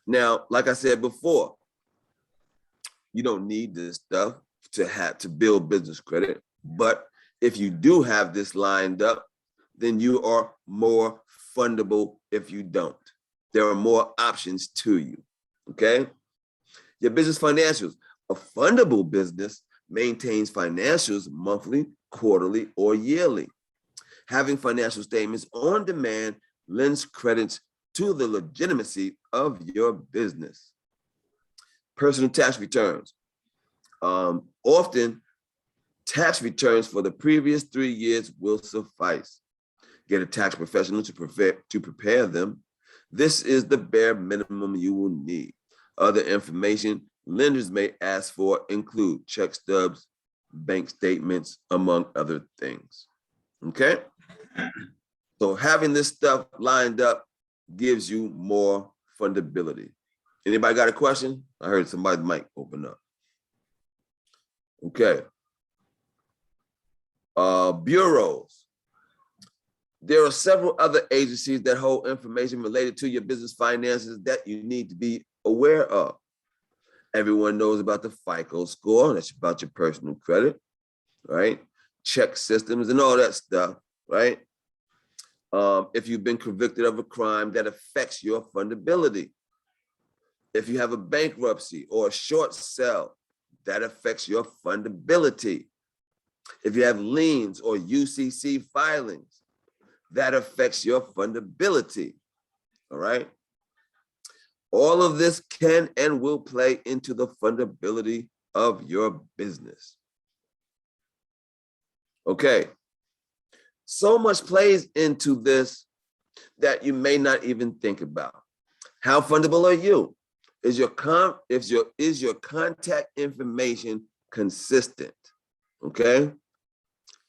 Now, like I said before, you don't need this stuff to build business credit. But if you do have this lined up, then you are more fundable if you don't. There are more options to you, okay? Your business financials. A fundable business maintains financials monthly, quarterly, or yearly. Having financial statements on demand lends credence to the legitimacy of your business. Personal tax returns. Often, tax returns for the previous 3 years will suffice. Get a tax professional to prepare them. This is the bare minimum you will need. Other information lenders may ask for include check stubs, bank statements, among other things. Okay? So having this stuff lined up gives you more fundability. Anybody got a question? I heard somebody's mic open up. Okay. Bureaus. There are several other agencies that hold information related to your business finances that you need to be aware of. Everyone knows about the FICO score. That's about your personal credit, right? Check systems and all that stuff, right? If you've been convicted of a crime that affects your fundability. If you have a bankruptcy or a short sale, that affects your fundability. If you have liens or UCC filings, that affects your fundability, all right? All of this can and will play into the fundability of your business. Okay, so much plays into this that you may not even think about. How fundable are you? Is your contact information consistent? Okay.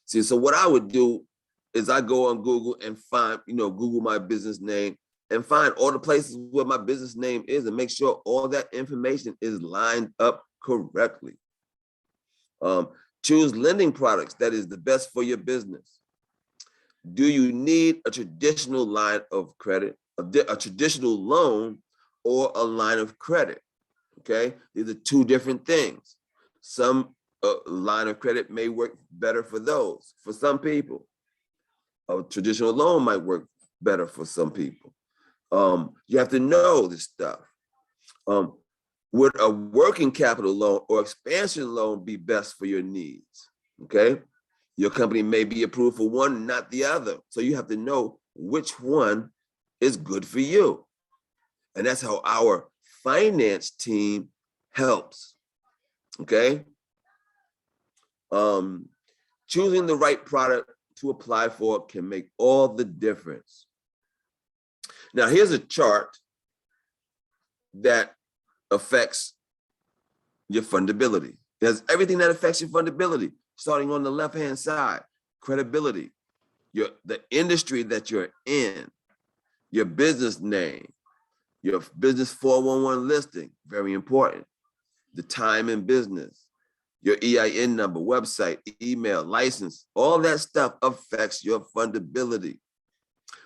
See, so what I would do is I go on Google and find, Google my business name and find all the places where my business name is and make sure all that information is lined up correctly. Choose lending products that is the best for your business. Do you need a traditional line of credit, a traditional loan, or a line of credit? Okay, these are 2 different things. Some line of credit may work better for those. For some people, a traditional loan might work better for some people. You have to know this stuff. Would a working capital loan or expansion loan be best for your needs? Okay, your company may be approved for one, not the other. So you have to know which one is good for you. And that's how our finance team helps. Okay. Choosing the right product to apply for can make all the difference. Now, here's a chart that affects your fundability. There's everything that affects your fundability, starting on the left-hand side: credibility, the industry that you're in, your business name, your business 411 listing, very important, the time in business, your EIN number, website, email, license, all that stuff affects your fundability.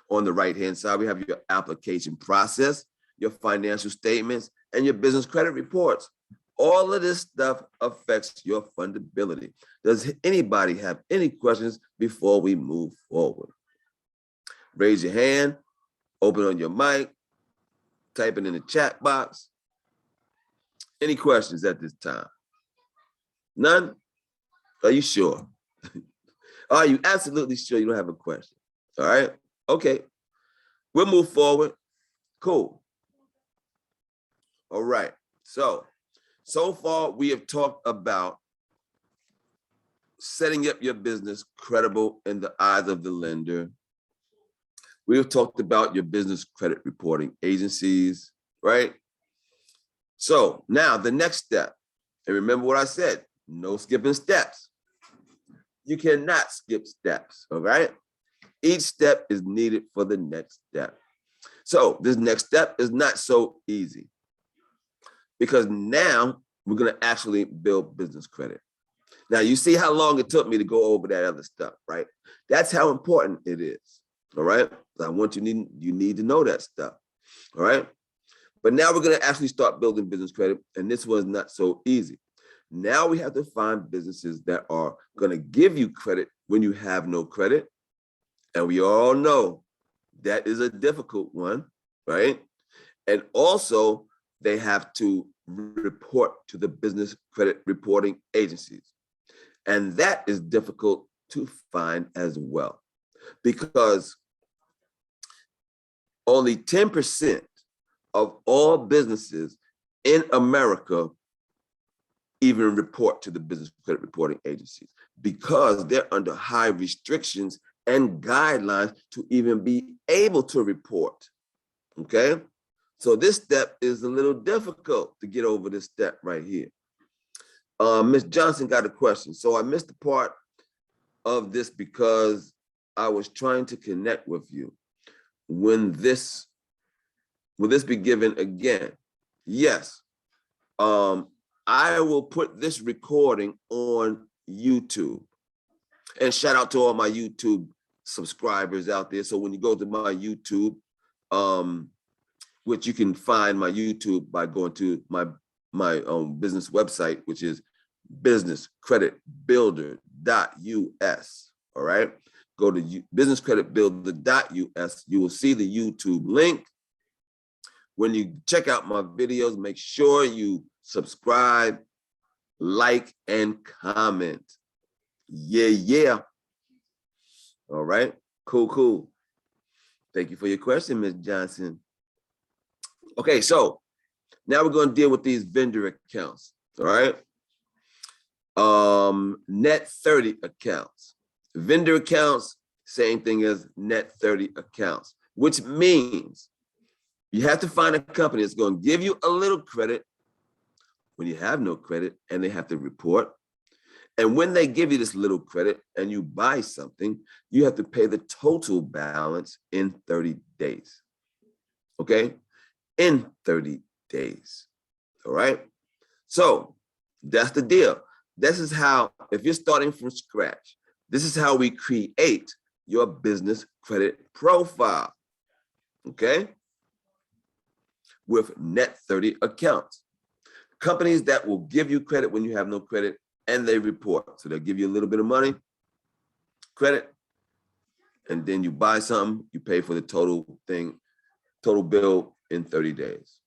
On the right-hand side, we have your application process, your financial statements, and your business credit reports. All of this stuff affects your fundability. Does anybody have any questions before we move forward? Raise your hand Open on your mic, type it in the chat box. Any questions at this time? None? Are you sure? Are you absolutely sure you don't have a question? All right, okay. We'll move forward. Cool. All right, so far we have talked about setting up your business credible in the eyes of the lender. We have talked about your business credit reporting agencies, right? So now the next step, and remember what I said, no skipping steps. You cannot skip steps, all right? Each step is needed for the next step. So this next step is not so easy because now we're gonna actually build business credit. Now you see how long it took me to go over that other stuff, right? That's how important it is, all right? I want you need to know that stuff, all right? But now we're gonna actually start building business credit, and this one's not so easy. Now we have to find businesses that are gonna give you credit when you have no credit. And we all know that is a difficult one, right? And also they have to report to the business credit reporting agencies. And that is difficult to find as well, because only 10% of all businesses in America even report to the business credit reporting agencies because they're under high restrictions and guidelines to even be able to report, okay? So this step is a little difficult to get over this step right here. Ms. Johnson got a question. So I missed the part of this because I was trying to connect with you. Will this be given again? Yes. I will put this recording on YouTube. And shout out to all my YouTube subscribers out there. So when you go to my YouTube, which you can find my YouTube by going to my business website, which is businesscreditbuilder.us. All right. Go to businesscreditbuilder.us. You will see the YouTube link. When you check out my videos, make sure you subscribe, like, and comment. Yeah. All right. Cool. Thank you for your question, Ms. Johnson. Okay, so now we're going to deal with these vendor accounts. All right. Net 30 accounts. Vendor accounts, same thing as net 30 accounts, which means you have to find a company that's going to give you a little credit when you have no credit and they have to report. And when they give you this little credit and you buy something, you have to pay the total balance in 30 days. Okay? In 30 days. All right? So that's the deal. This is how, if you're starting from scratch, this is how we create your business credit profile. Okay? With net 30 accounts. Companies that will give you credit when you have no credit and they report. So they'll give you a little bit of money, credit, and then you buy something, you pay for the total bill in 30 days.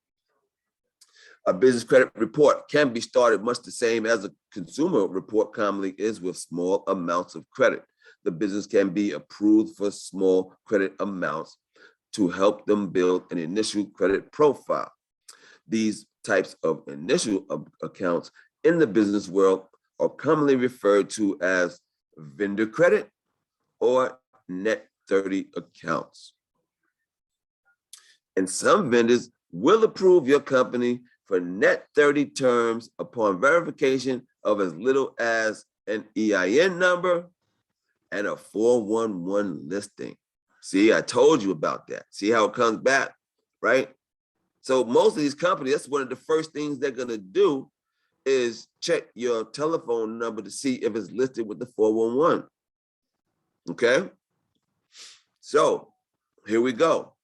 A business credit report can be started much the same as a consumer report commonly is with small amounts of credit. The business can be approved for small credit amounts to help them build an initial credit profile. These types of initial accounts in the business world are commonly referred to as vendor credit or net 30 accounts. And some vendors will approve your company for net 30 terms upon verification of as little as an EIN number and a 411 listing. See, I told you about that. See how it comes back, right? So most of these companies, that's one of the first things they're gonna do is check your telephone number to see if it's listed with the 411. Okay? So here we go.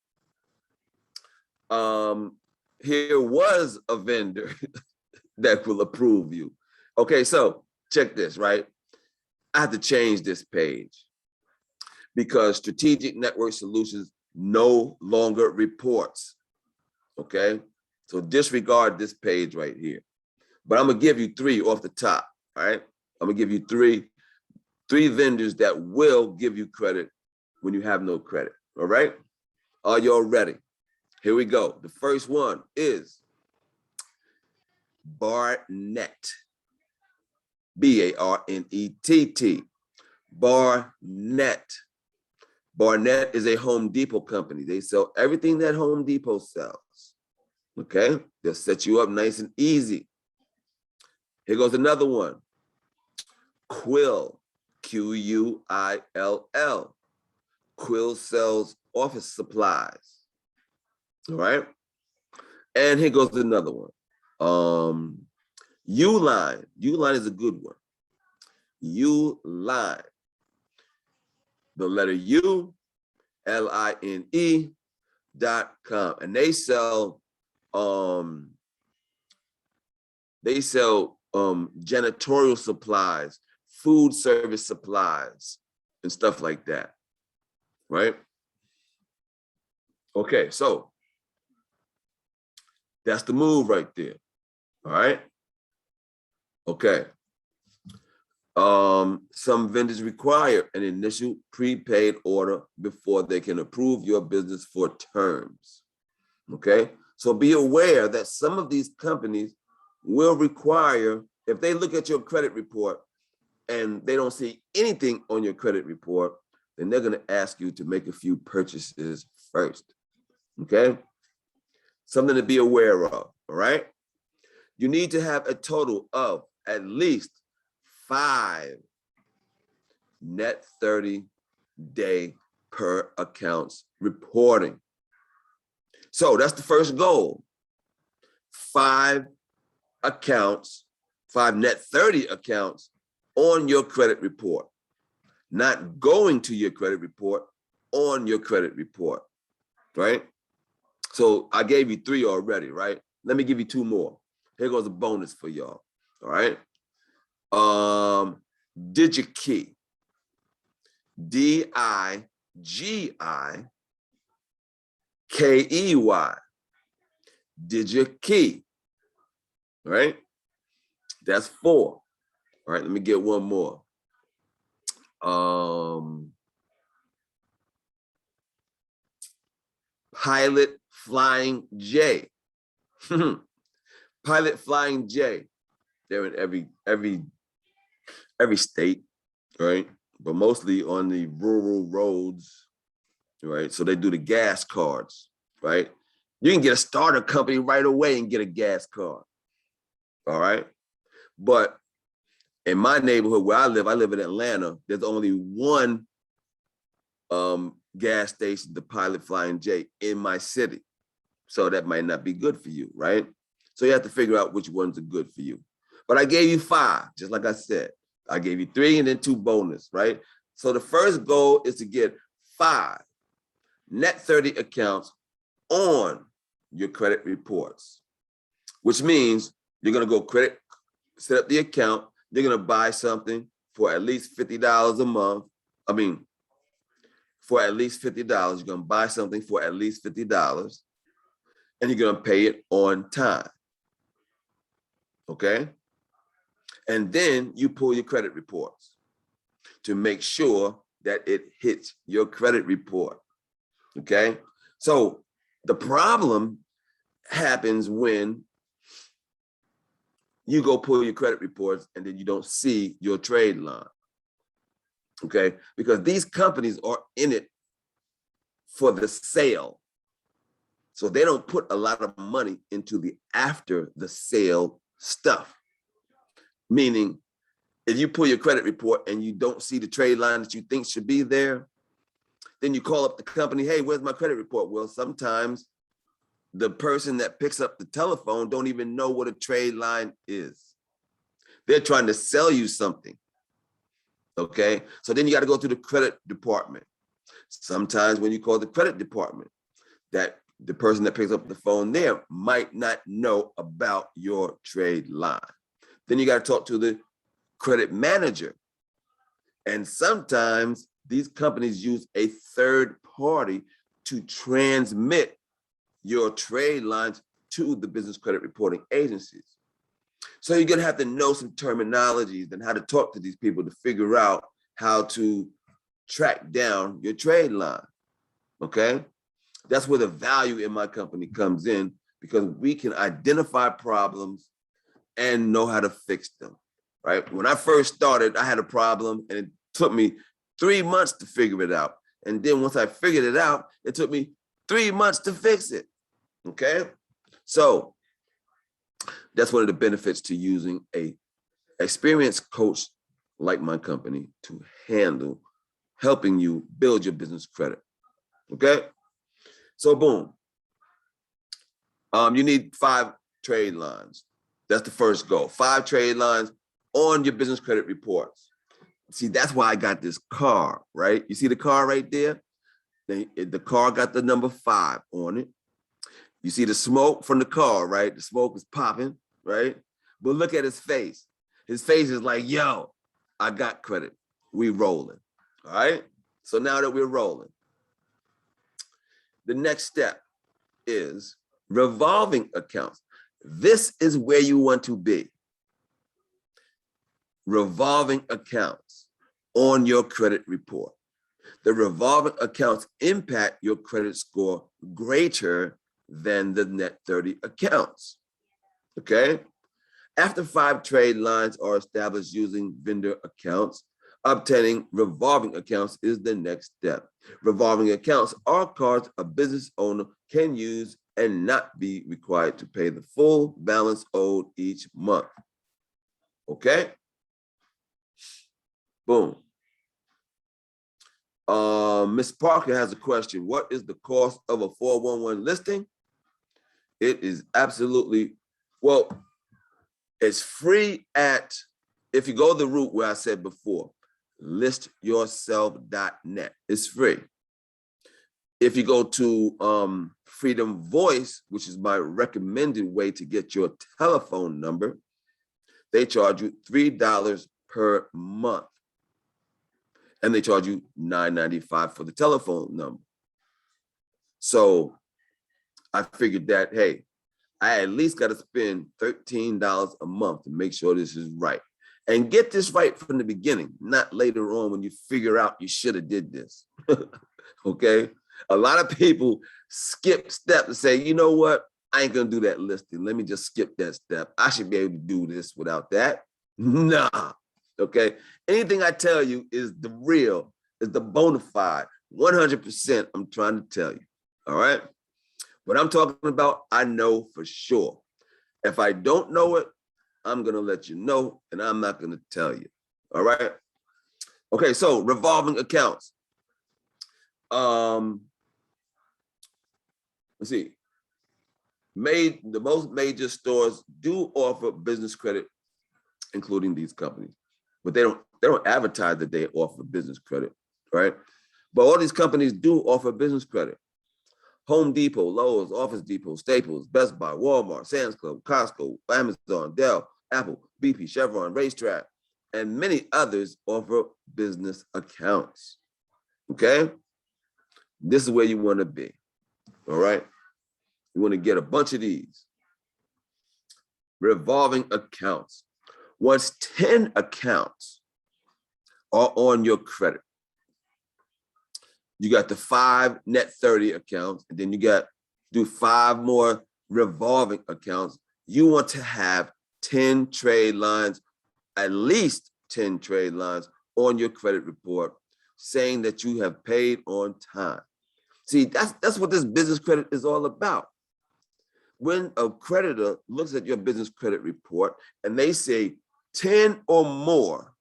Here was a vendor that will approve you. Okay, so check this, right? I have to change this page because Strategic Network Solutions no longer reports. Okay, so disregard this page right here. But I'm gonna give you 3 off the top. All right, I'm gonna give you three vendors that will give you credit when you have no credit. All right, are y'all ready? Here we go. The first one is Barnett. Barnett. Barnett. Barnett is a Home Depot company. They sell everything that Home Depot sells. Okay, they'll set you up nice and easy. Here goes another one. Quill. Quill. Quill sells office supplies. All right. And here goes another one. Uline. Uline is a good one. Uline. The letter U, LINE.com. And they sell janitorial supplies, food service supplies, and stuff like that. Right? Okay, so that's the move right there. All right. Okay. Some vendors require an initial prepaid order before they can approve your business for terms. Okay. So be aware that some of these companies will require, if they look at your credit report and they don't see anything on your credit report, then they're going to ask you to make a few purchases first. Okay. Something to be aware of. All right. You need to have a total of at least 5 net 30-day per accounts reporting. So that's the first goal. 5 accounts, 5 net 30 accounts on your credit report, not going to your credit report, on your credit report, right? So I gave you 3 already, right? Let me give you 2 more. Here goes a bonus for y'all, all right? DigiKey, DIGIKEY, DigiKey, right? That's 4. All right, let me get one more. Pilot Flying J. Pilot Flying J. They're in every state, right? But mostly on the rural roads, right? So they do the gas cards, right? You can get a starter company right away and get a gas card, all right? But in my neighborhood where I live in Atlanta, there's only one gas station, the Pilot Flying J, in my city. So that might not be good for you, right? So you have to figure out which ones are good for you. But I gave you 5, just like I said. I gave you 3 and then 2 bonus, right? So the first goal is to get 5 net 30 accounts on your credit reports, which means you're going to go set up the account. You're going to buy something for at least $50 a month. For at least $50, you're going to buy something for at least $50, and you're going to pay it on time. Okay? And then you pull your credit reports to make sure that it hits your credit report. Okay? So the problem happens when you go pull your credit reports and then you don't see your trade line. Okay? Because these companies are in it for the sale. So they don't put a lot of money into the after the sale stuff. Meaning, if you pull your credit report and you don't see the trade line that you think should be there, then you call up the company, hey, where's my credit report? Well, sometimes the person that picks up the telephone don't even know what a trade line is. They're trying to sell you something, okay? So then you got to go to the credit department. Sometimes when you call the credit department, that the person that picks up the phone there might not know about your trade line. Then you got to talk to the credit manager. And sometimes these companies use a third party to transmit your trade lines to the business credit reporting agencies. So you're gonna have to know some terminologies and how to talk to these people to figure out how to track down your trade line, okay? That's where the value in my company comes in, because we can identify problems and know how to fix them, right? When I first started, I had a problem and it took me 3 months to figure it out. And then once I figured it out, it took me 3 months to fix it, okay? So that's one of the benefits to using a experienced coach like my company to handle helping you build your business credit, okay? So boom, you need 5 trade lines. That's the first goal, 5 trade lines on your business credit reports. See, that's why I got this car, right? You see the car right there? The car got the number 5 on it. You see the smoke from the car, right? The smoke is popping, right? But look at his face. His face is like, yo, I got credit. We rolling, all right? So now that we're rolling, the next step is revolving accounts. This is where you want to be. Revolving accounts on your credit report. The revolving accounts impact your credit score greater than the net 30 accounts, okay? After 5 trade lines are established using vendor accounts, obtaining revolving accounts is the next step. Revolving accounts are cards a business owner can use and not be required to pay the full balance owed each month, okay? Boom. Ms. Parker has a question. What is the cost of a 411 listing? It is absolutely, well, it's free if you go the route where I said before, listyourself.net. It's free. If you go to Freedom Voice, which is my recommended way to get your telephone number, they charge you $3 per month. And they charge you $9.95 for the telephone number. So I figured that, hey, I at least got to spend $13 a month to make sure this is right. And get this right from the beginning, not later on when you figure out you should have did this, okay? A lot of people skip steps and say, you know what? I ain't gonna do that listing. Let me just skip that step. I should be able to do this without that. Nah, okay? Anything I tell you is the real, is the bona fide, 100% I'm trying to tell you, all right? What I'm talking about, I know for sure. If I don't know it, I'm gonna let you know, and I'm not gonna tell you, all right? Okay, so revolving accounts. Let's see. The most major stores do offer business credit, including these companies, but they don't advertise that they offer business credit, right? But all these companies do offer business credit. Home Depot, Lowe's, Office Depot, Staples, Best Buy, Walmart, Sam's Club, Costco, Amazon, Dell, Apple, BP, Chevron, Racetrack, and many others offer business accounts, okay? This is where you want to be, all right? You want to get a bunch of these. Revolving accounts. Once 10 accounts are on your credit, you got the 5 net 30 accounts, and then you got do 5 more revolving accounts. You want to have 10 trade lines, at least 10 trade lines on your credit report saying that you have paid on time. See, that's what this business credit is all about. When a creditor looks at your business credit report and they say 10 or more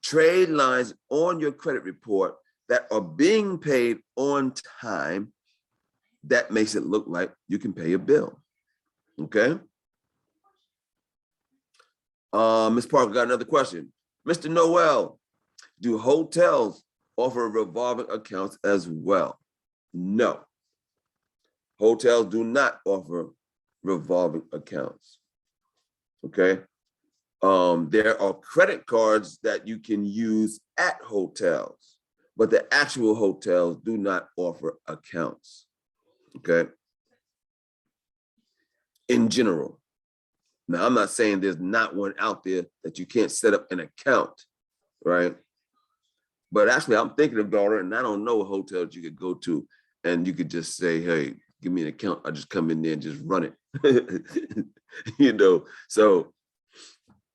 trade lines on your credit report that are being paid on time, that makes it look like you can pay a bill, okay? Ms. Parker got another question. Mr. Noel, do hotels offer revolving accounts as well? No. Hotels do not offer revolving accounts, okay? There are credit cards that you can use at hotels, but the actual hotels do not offer accounts, okay? In general. Now, I'm not saying there's not one out there that you can't set up an account, right? But actually, I'm thinking about it, and I don't know a hotel that you could go to and you could just say, hey, give me an account. I just come in there and just run it. You know, so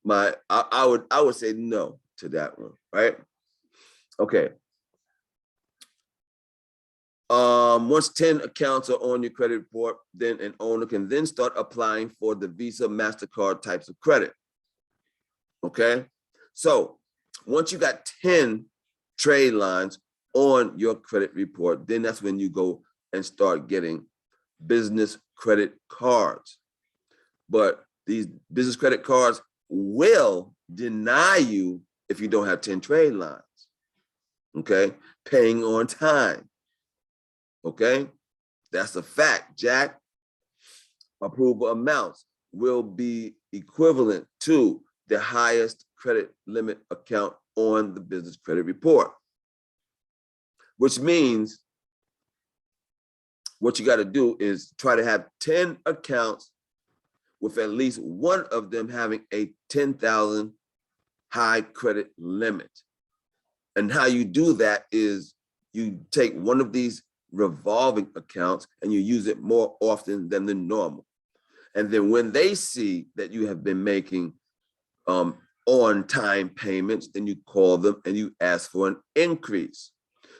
I would say no to that one, right? Okay. Once 10 accounts are on your credit report, then an owner can then start applying for the Visa, MasterCard types of credit. Okay. So once you got 10 trade lines on your credit report, then that's when you go and start getting business credit cards. But these business credit cards will deny you if you don't have 10 trade lines. Okay. Paying on time. Okay, that's a fact, Jack. Approval amounts will be equivalent to the highest credit limit account on the business credit report, which means what you got to do is try to have 10 accounts with at least one of them having a 10,000 high credit limit. And how you do that is you take one of these revolving accounts and you use it more often than the normal. And then when they see that you have been making on-time payments, then you call them and you ask for an increase.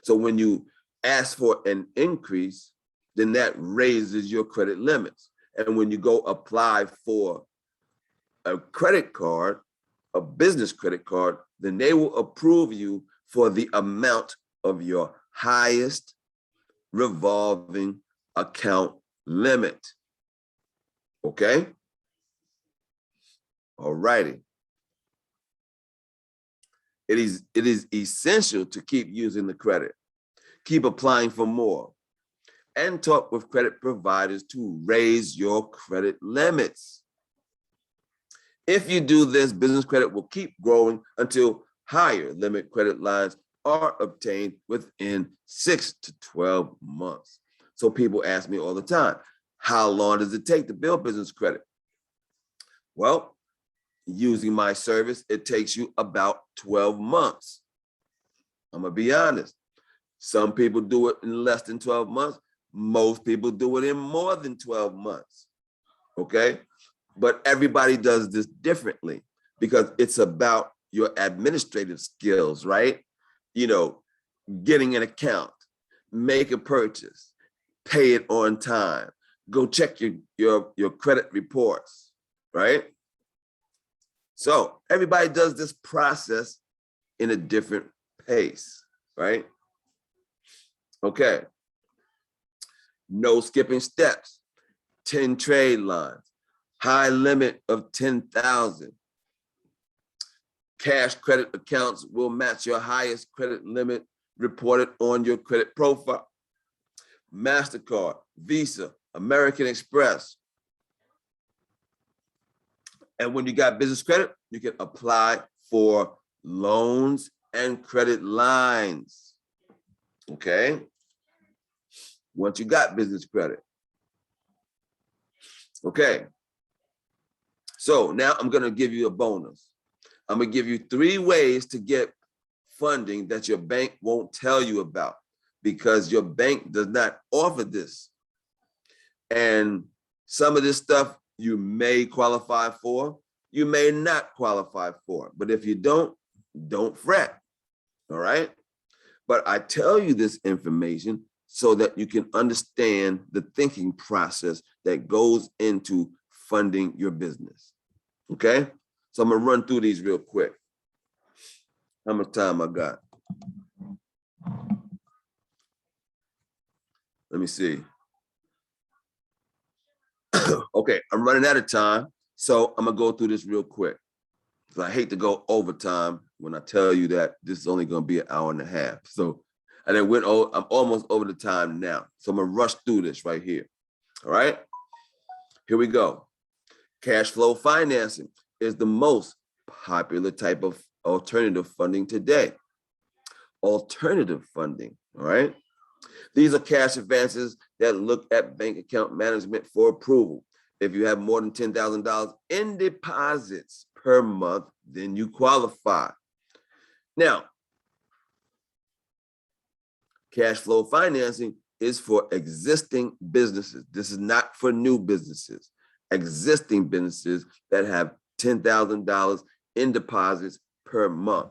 So when you ask for an increase, then that raises your credit limits. And when you go apply for a credit card, a business credit card, then they will approve you for the amount of your highest revolving account limit. Okay? All righty. It is essential to keep using the credit, keep applying for more, and talk with credit providers to raise your credit limits. If you do this, business credit will keep growing until higher limit credit lines are obtained within 6 to 12 months. So people ask me all the time, how long does it take to build business credit? Well, using my service, it takes you about 12 months. I'm gonna be honest. Some people do it in less than 12 months. Most people do it in more than 12 months, okay? But everybody does this differently because it's about your administrative skills, right? You know, getting an account, make a purchase, pay it on time, go check your credit reports, right? So everybody does this process in a different pace, right? Okay. No skipping steps, 10 trade lines, high limit of 10,000. Cash credit accounts will match your highest credit limit reported on your credit profile. MasterCard, Visa, American Express. And when you got business credit, you can apply for loans and credit lines. Okay? Once you got business credit. Okay. So now I'm going to give you a bonus. I'm going to give you 3 ways to get funding that your bank won't tell you about because your bank does not offer this. And some of this stuff you may qualify for, you may not qualify for. But if you don't fret, all right? But I tell you this information so that you can understand the thinking process that goes into funding your business, okay? So I'm gonna run through these real quick. How much time I got? Let me see. Okay, I'm running out of time, so I'm gonna go through this real quick. I hate to go overtime when I tell you that this is only gonna be an hour and a half. So, and I'm almost over the time now. So I'm gonna rush through this right here. All right, here we go. Cash flow financing is the most popular type of alternative funding today. alternative funding, all right? These are cash advances that look at bank account management for approval. If you have more than $10,000 in deposits per month, then you qualify. Now, cash flow financing is for existing businesses. This is not for new businesses. Existing businesses that have $10,000 in deposits per month.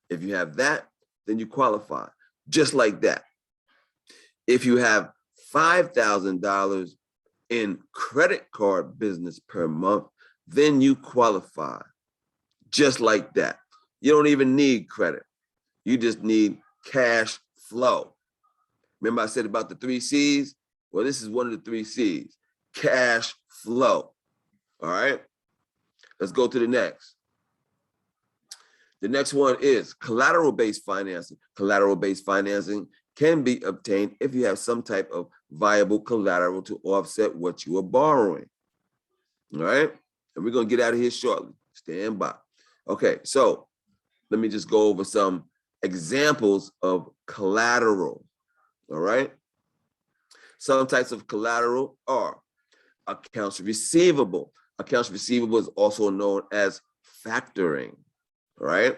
If you have that, then you qualify, just like that. If you have $5,000 in credit card business per month, then you qualify, just like that. You don't even need credit. You just need cash flow. Remember I said about the 3 C's? Well, this is one of the 3 C's, cash flow. All right, let's go to the next. The next one is collateral-based financing. Collateral-based financing can be obtained if you have some type of viable collateral to offset what you are borrowing. All right, and we're gonna get out of here shortly. Stand by. Okay, so let me just go over some examples of collateral. All right, some types of collateral are accounts receivable. Accounts receivable is also known as factoring. All right,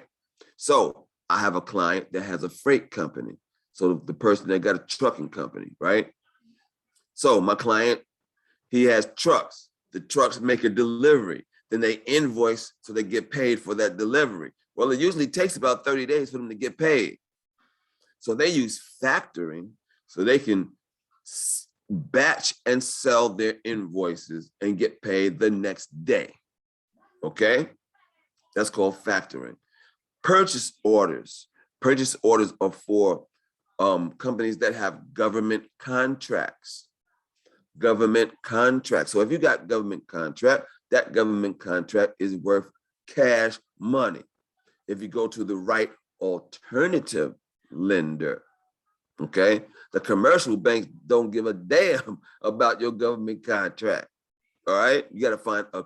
so I have a client that has a freight company. So the person that got a trucking company, right? So my client, he has trucks. The trucks make a delivery. Then they invoice so they get paid for that delivery. Well, it usually takes about 30 days for them to get paid. So they use factoring so they can batch and sell their invoices and get paid the next day. Okay? That's called factoring. Purchase orders. Purchase orders are for companies that have government contracts. Government contracts. So if you got government contract, that government contract is worth cash money. If you go to the right alternative lender, okay? The commercial banks don't give a damn about your government contract, all right? You gotta find an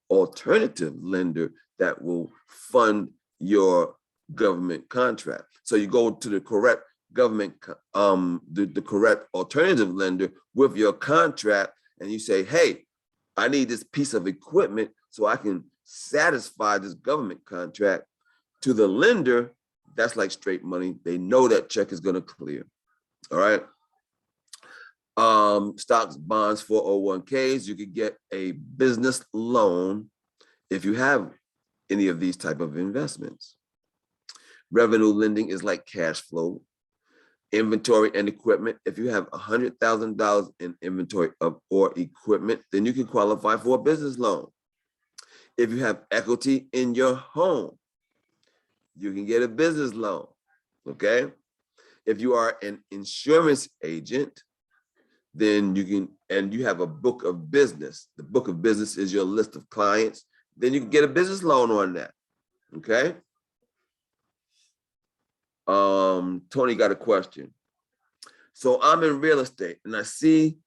alternative lender that will fund your government contract. So you go to the correct government, the correct alternative lender with your contract, and you say, hey, I need this piece of equipment so I can satisfy this government contract. To the lender, that's like straight money. They know that check is gonna clear, all right? Stocks, bonds, 401ks, you could get a business loan if you have any of these type of investments. Revenue lending is like cash flow. Inventory and equipment. If you have $100,000 in inventory or equipment, then you can qualify for a business loan. If you have equity in your home, you can get a business loan, okay? If you are an insurance agent, then you can, and you have a book of business. The book of business is your list of clients. Then you can get a business loan on that, okay? Tony got a question. So I'm in real estate and I see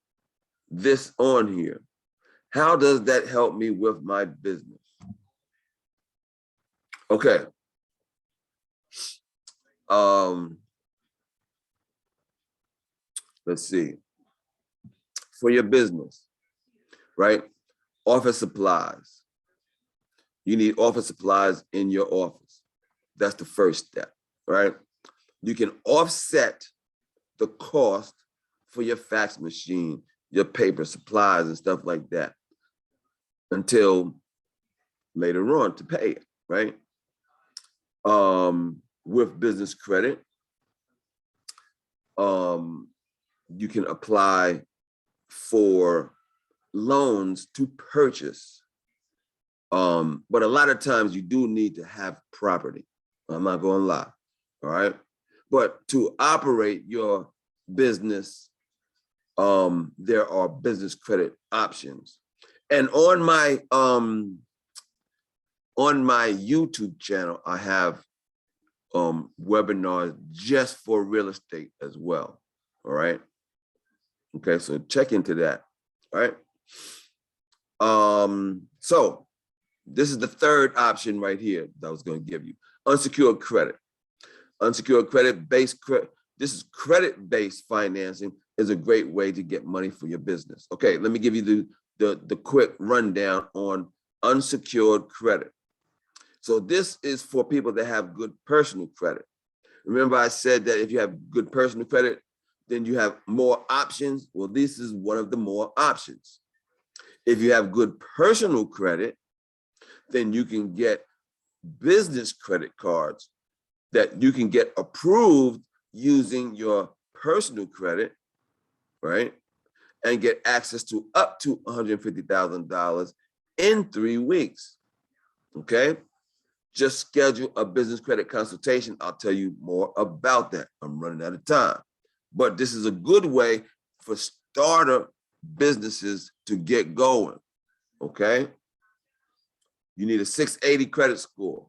this on here. How does that help me with my business? Okay. Let's see. For your business, right? Office supplies. You need office supplies in your office. That's the first step, right? You can offset the cost for your fax machine, your paper supplies and stuff like that until later on to pay it, right? With business credit, you can apply for loans to purchase. But a lot of times you do need to have property. I'm not gonna lie, all right? But to operate your business, there are business credit options. And on my YouTube channel, I have webinars just for real estate as well, all right? Okay, so check into that, all right? So this is the third option right here that I was gonna give you, unsecured credit. Unsecured credit-based credit. This is credit-based financing is a great way to get money for your business. Okay, let me give you the quick rundown on unsecured credit. So this is for people that have good personal credit. Remember I said that if you have good personal credit, then you have more options. Well, this is one of the more options. If you have good personal credit, then you can get business credit cards that you can get approved using your personal credit, right? And get access to up to $150,000 in 3 weeks, okay? Just schedule a business credit consultation. I'll tell you more about that. I'm running out of time. But this is a good way for starter businesses to get going, okay? You need a 680 credit score.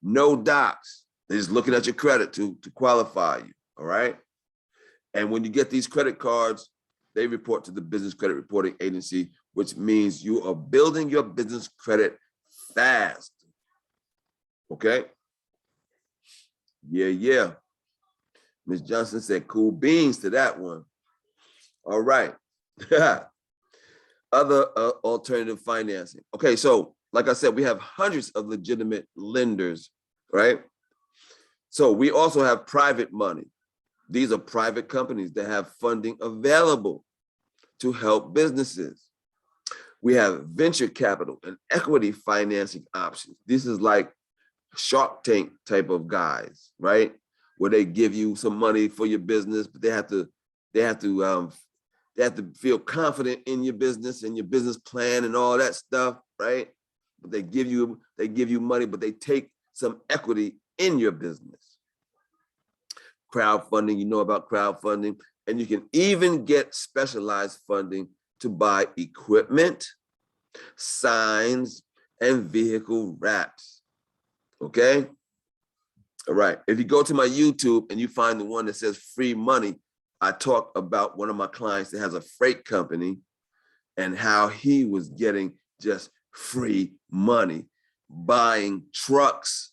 No docs. They're just looking at your credit to qualify you, all right? And when you get these credit cards, they report to the Business Credit Reporting Agency, which means you are building your business credit fast, okay? Yeah. Ms. Johnson said cool beans to that one. All right. Other alternative financing. Okay, so like I said, we have hundreds of legitimate lenders, right? So we also have private money. These are private companies that have funding available to help businesses. We have venture capital and equity financing options. This is like Shark Tank type of guys, right? Where they give you some money for your business, but they have to feel confident in your business and your business plan and all that stuff, right? But they give you money, but they take some equity in your business. Crowdfunding, you know about crowdfunding, and you can even get specialized funding to buy equipment, signs, and vehicle wraps, okay? All right, if you go to my YouTube and you find the one that says free money, I talk about one of my clients that has a freight company and how he was getting just free money buying trucks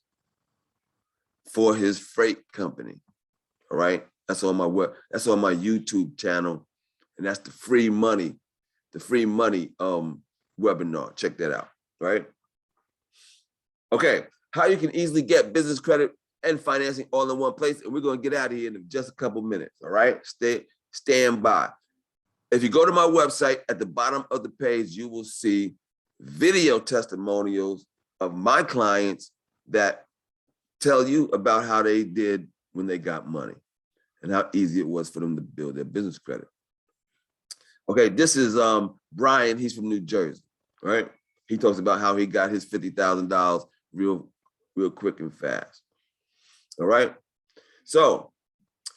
for his freight company. All right, that's on my YouTube channel, and that's the free money webinar. Check that out. Right? Okay, how you can easily get business credit and financing all in one place, and we're going to get out of here in just a couple minutes. All right, stand by. If you go to my website, at the bottom of the page, you will see video testimonials of my clients that tell you about how they did when they got money and how easy it was for them to build their business credit. Okay, this is Brian. He's from New Jersey, right? He talks about how he got his $50,000 real quick and fast. All right. So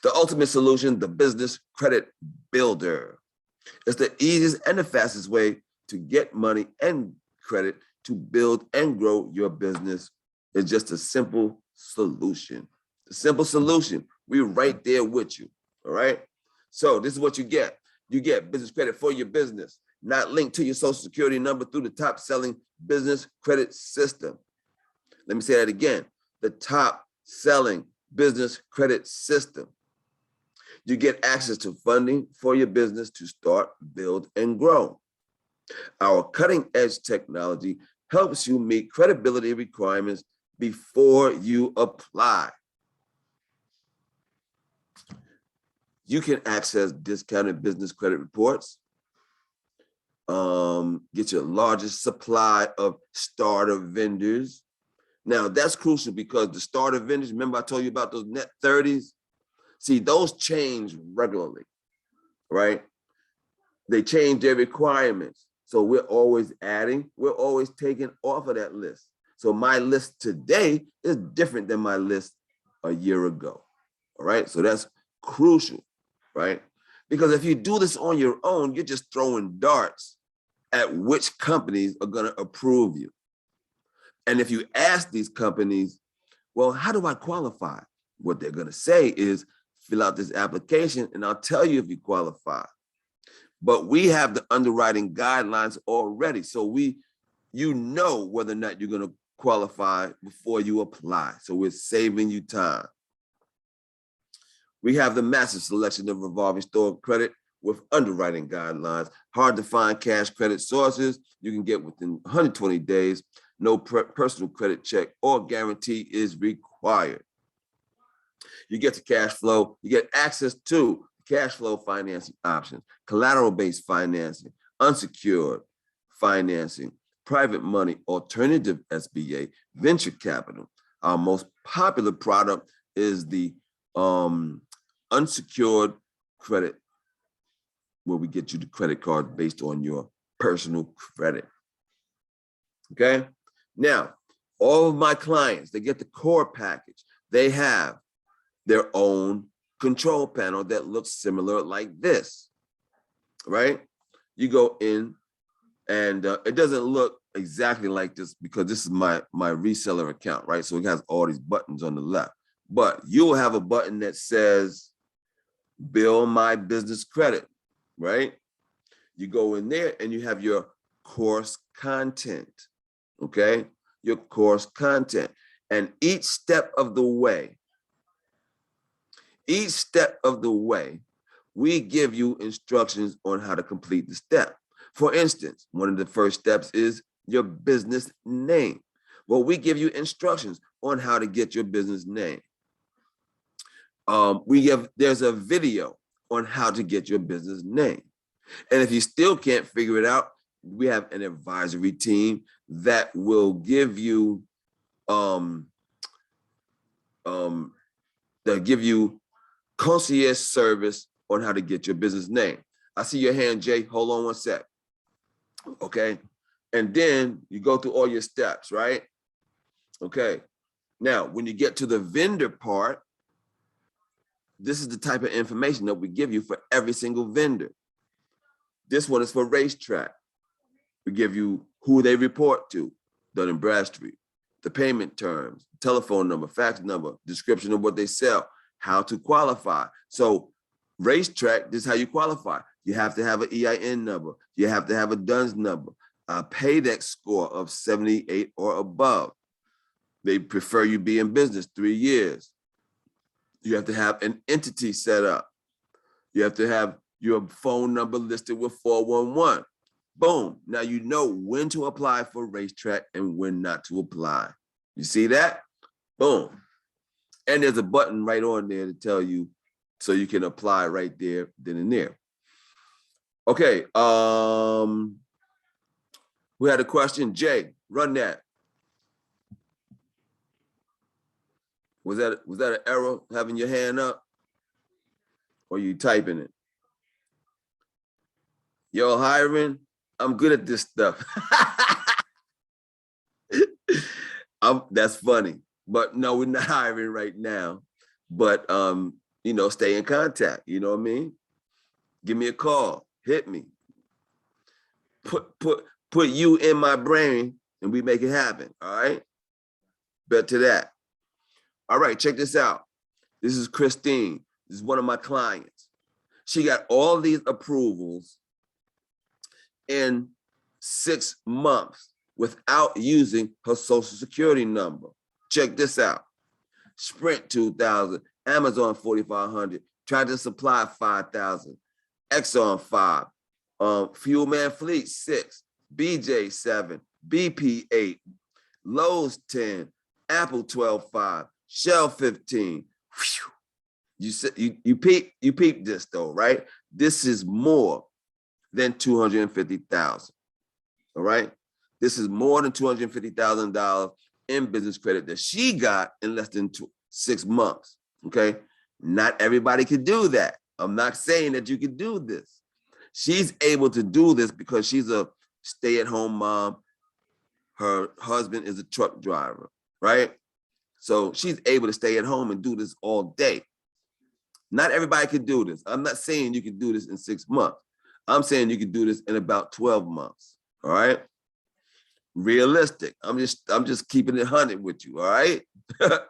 the ultimate solution, the business credit builder. It's the easiest and the fastest way to get money and credit to build and grow your business. It's just a simple solution. The simple solution. We're right there with you. All right. So this is what you get. You get business credit for your business, not linked to your social security number through the top selling business credit system. Let me say that again. The top selling business credit system. You get access to funding for your business to start, build, and grow. Our cutting edge technology helps you meet credibility requirements before you apply. You can access discounted business credit reports, get your largest supply of starter vendors. Now that's crucial because the starter vendors, remember I told you about those net 30s? See, those change regularly, right? They change their requirements. So we're always adding, we're always taking off of that list. So my list today is different than my list a year ago, all right? So that's crucial, right? Because if you do this on your own, you're just throwing darts at which companies are gonna approve you. And if you ask these companies, well, how do I qualify? What they're gonna say is, fill out this application and I'll tell you if you qualify. But we have the underwriting guidelines already. So you know whether or not you're gonna qualify before you apply. So we're saving you time, We have the massive selection of revolving store credit with underwriting guidelines, hard to find cash credit sources you can get within 120 days. No personal credit check or guarantee is required. You get to cash flow, you get access to cash flow financing options, collateral-based financing, unsecured financing, private money, alternative SBA, venture capital. Our most popular product is the unsecured credit, where we get you the credit card based on your personal credit. Okay. Now, all of my clients, they get the core package. They have their own control panel that looks similar like this, right? You go in and it doesn't look exactly like this because this is my reseller account, right? So it has all these buttons on the left, but you'll have a button that says build my business credit, right? You go in there and you have your course content, okay? Your course content. And each step of the way, we give you instructions on how to complete the step. For instance, one of the first steps is your business name. Well, we give you instructions on how to get your business name. There's a video on how to get your business name. And if you still can't figure it out, we have an advisory team that will give you concierge service on how to get your business name. I see your hand, Jay. Hold on one sec. Okay. And then you go through all your steps, right? Okay. Now, when you get to the vendor part, this is the type of information that we give you for every single vendor. This one is for Racetrack. We give you who they report to, Dun & Bradstreet, the payment terms, telephone number, fax number, description of what they sell, how to qualify. So Racetrack, this is how you qualify. You have to have an EIN number. You have to have a DUNS number, a paydex score of 78 or above. They prefer you be in business 3 years. You have to have an entity set up. You have to have your phone number listed with 411. Boom. Now you know when to apply for Racetrack and when not to apply. You see that? Boom. And there's a button right on there to tell you so you can apply right there, then and there. Okay. We had a question. Jay, run that. Was that an error having your hand up? Or you typing it? Yo, hiring? I'm good at this stuff. That's funny. But no, we're not hiring right now. But stay in contact. You know what I mean? Give me a call. Hit me. Put you in my brain and we make it happen. All right? Bet to that. All right, check this out. This is Christine. This is one of my clients. She got all these approvals in 6 months without using her social security number. Check this out. Sprint 2,000, Amazon 4,500, Tractor Supply 5,000, Exxon 5, Fuel Man Fleet 6, BJ 7, BP 8, Lowe's 10, Apple 12.5, Shell 15. Whew. You peep this though, right? This is more than $250,000. All right. This is more than $250,000 in business credit that she got in less than 6 months. Okay. Not everybody could do that. I'm not saying that you could do this. She's able to do this because she's a stay-at-home mom. Her husband is a truck driver, right? So she's able to stay at home and do this all day. Not everybody could do this. I'm not saying you could do this in 6 months. I'm saying you could do this in about 12 months. All right. Realistic. I'm just keeping it 100 with you. All right. All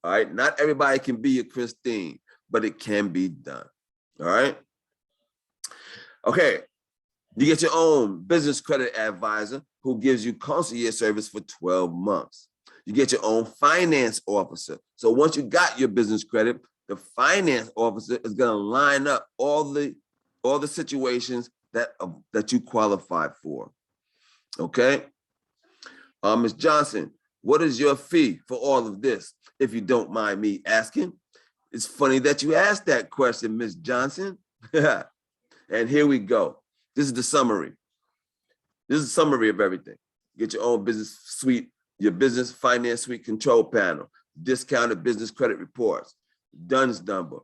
right. Not everybody can be a Christine, but it can be done. All right. Okay. You get your own business credit advisor who gives you concierge service for 12 months. You get your own finance officer. So once you got your business credit, the finance officer is going to line up all the situations that you qualified for. Okay. Ms. Johnson, what is your fee for all of this, if you don't mind me asking? It's funny that you asked that question, Ms. Johnson. And here we go. This is the summary. This is a summary of everything. Get your own business suite, your business finance suite control panel, discounted business credit reports, DUNS number,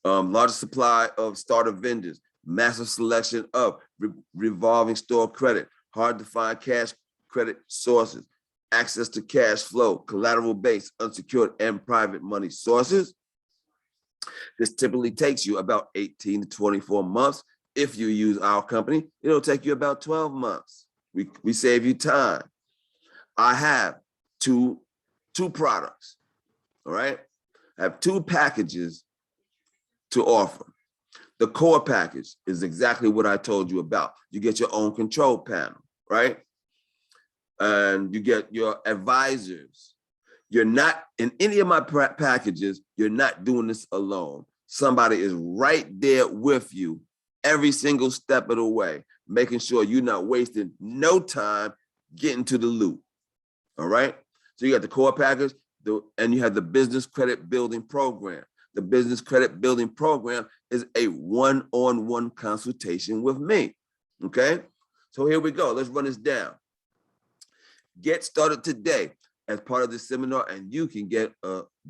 largest supply of starter vendors, massive selection of revolving store credit, hard to find cash credit sources, access to cash flow, collateral-based, unsecured, and private money sources. This typically takes you about 18 to 24 months. If you use our company, it'll take you about 12 months. We save you time. I have two products, all right? I have two packages to offer. The core package is exactly what I told you about. You get your own control panel, right? And you get your advisors. You're not, in any of my packages, you're not doing this alone. Somebody is right there with you every single step of the way, making sure you're not wasting no time getting to the loop, all right? So you got the core package, and you have the business credit building program. The business credit building program is a one-on-one consultation with me, okay? So here we go, let's run this down. Get started today as part of this seminar, and you can get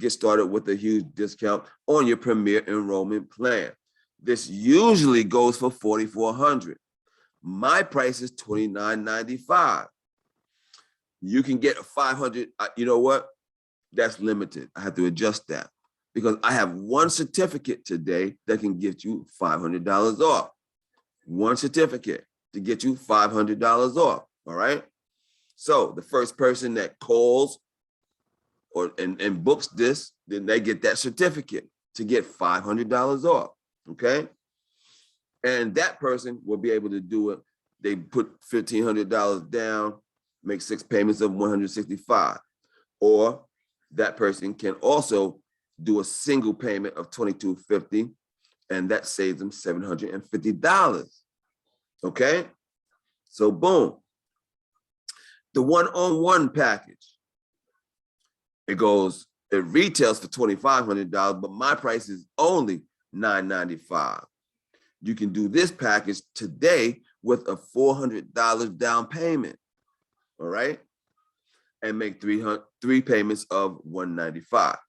started with a huge discount on your premier enrollment plan. This usually goes for $4,400. My price is $29.95. You can get a $500. You know what? That's limited. I have to adjust that because I have one certificate today that can get you $500 off. One certificate to get you $500 off. All right. So the first person that calls and books this, then they get that certificate to get $500 off. Okay. And that person will be able to do it. They put $1,500 down, make 6 payments of $165. Or that person can also do a single payment of $2,250, and that saves them $750. Okay. So boom. The one-on-one package, it retails for $2,500, but my price is only $995. You can do this package today with a $400 down payment, all right? And make three payments of $195.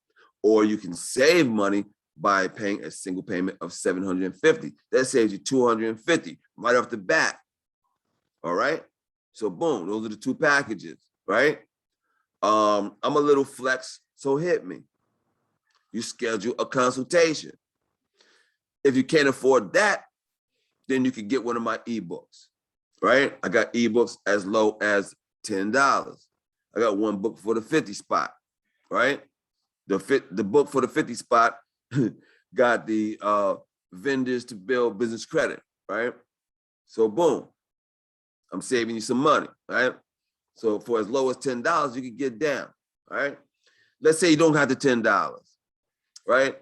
Or you can save money by paying a single payment of $750. That saves you $250 right off the bat, all right? So boom, those are the two packages, right? I'm a little flex, so hit me. You schedule a consultation. If you can't afford that, then you can get one of my ebooks, right? I got ebooks as low as $10. I got one book for the 50 spot, right? The book for the 50 spot got the vendors to build business credit, right? So boom, I'm saving you some money, right? So for as low as $10, you can get down, right? Let's say you don't have the $10, right?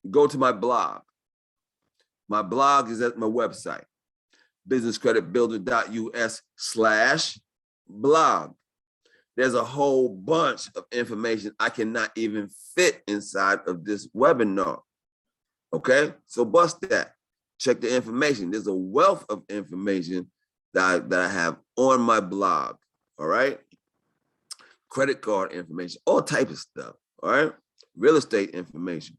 Go to my blog. My blog is at my website, businesscreditbuilder.us/blog. There's a whole bunch of information I cannot even fit inside of this webinar, okay? So bust that, check the information. There's a wealth of information that I have on my blog, all right? Credit card information, all type of stuff, all right? Real estate information,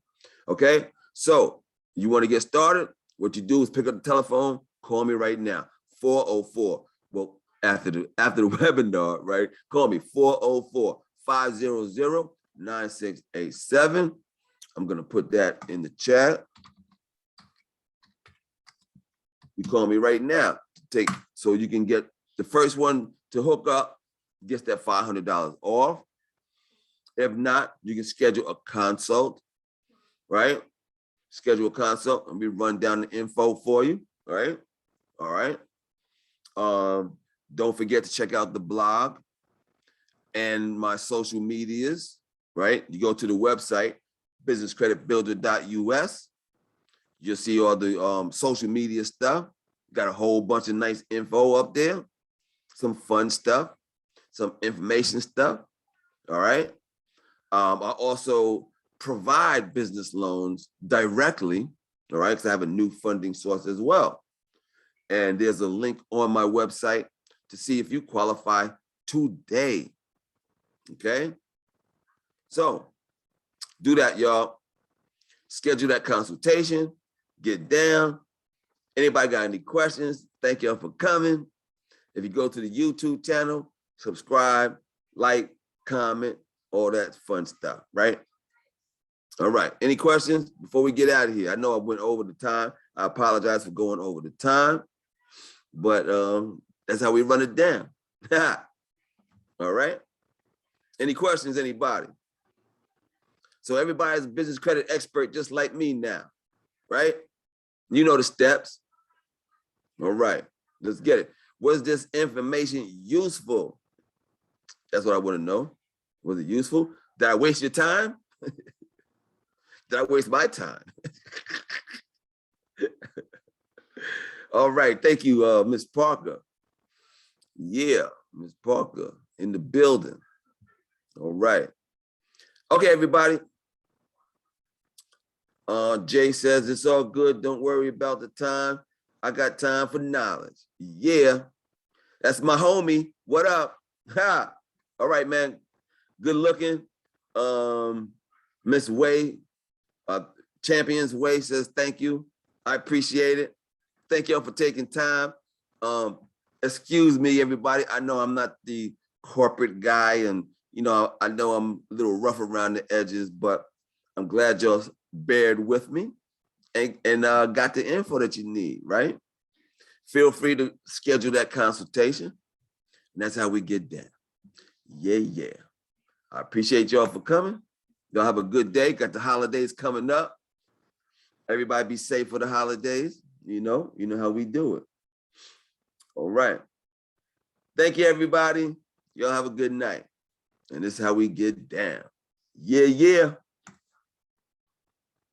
okay? So you wanna get started? What you do is pick up the telephone, call me right now, 404. Well, after the webinar, right? Call me 404-500-9687. I'm gonna put that in the chat. You call me right now so you can get the first one to hook up, gets that $500 off. If not, you can schedule a consult, right? Schedule a consult and we run down the info for you, all right? All right. Don't forget to check out the blog and my social medias, right? You go to the website, businesscreditbuilder.us. You'll see all the social media stuff. Got a whole bunch of nice info up there, some fun stuff, some information stuff. All right. I also provide business loans directly. All right, because I have a new funding source as well. And there's a link on my website to see if you qualify today. Okay. So do that, y'all. Schedule that consultation. Get down. Anybody got any questions? Thank y'all for coming. If you go to the YouTube channel, subscribe, like, comment, all that fun stuff, right? All right. Any questions before we get out of here? I know I went over the time. I apologize for going over the time, but that's how we run it down. All right. Any questions, anybody? So everybody's a business credit expert just like me now, right? You know the steps. All right, let's get it. Was this information useful? That's what I want to know. Was it useful? Did I waste your time? Did I waste my time? All right, thank you, Ms. Parker. Yeah, Ms. Parker in the building. All right. Okay, everybody. Jay says it's all good. Don't worry about the time. I got time for knowledge. Yeah, that's my homie. What up? Ha. All right, man. Good looking. Miss Way, Champions Way says thank you. I appreciate it. Thank y'all for taking time. Excuse me, everybody. I know I'm not the corporate guy, and I know I'm a little rough around the edges, but I'm glad y'all bared with me and got the info that you need, right? Feel free to schedule that consultation. And that's how we get down. Yeah. I appreciate y'all for coming. Y'all have a good day. Got the holidays coming up. Everybody be safe for the holidays. You know how we do it. All right. Thank you, everybody. Y'all have a good night. And this is how we get down. Yeah.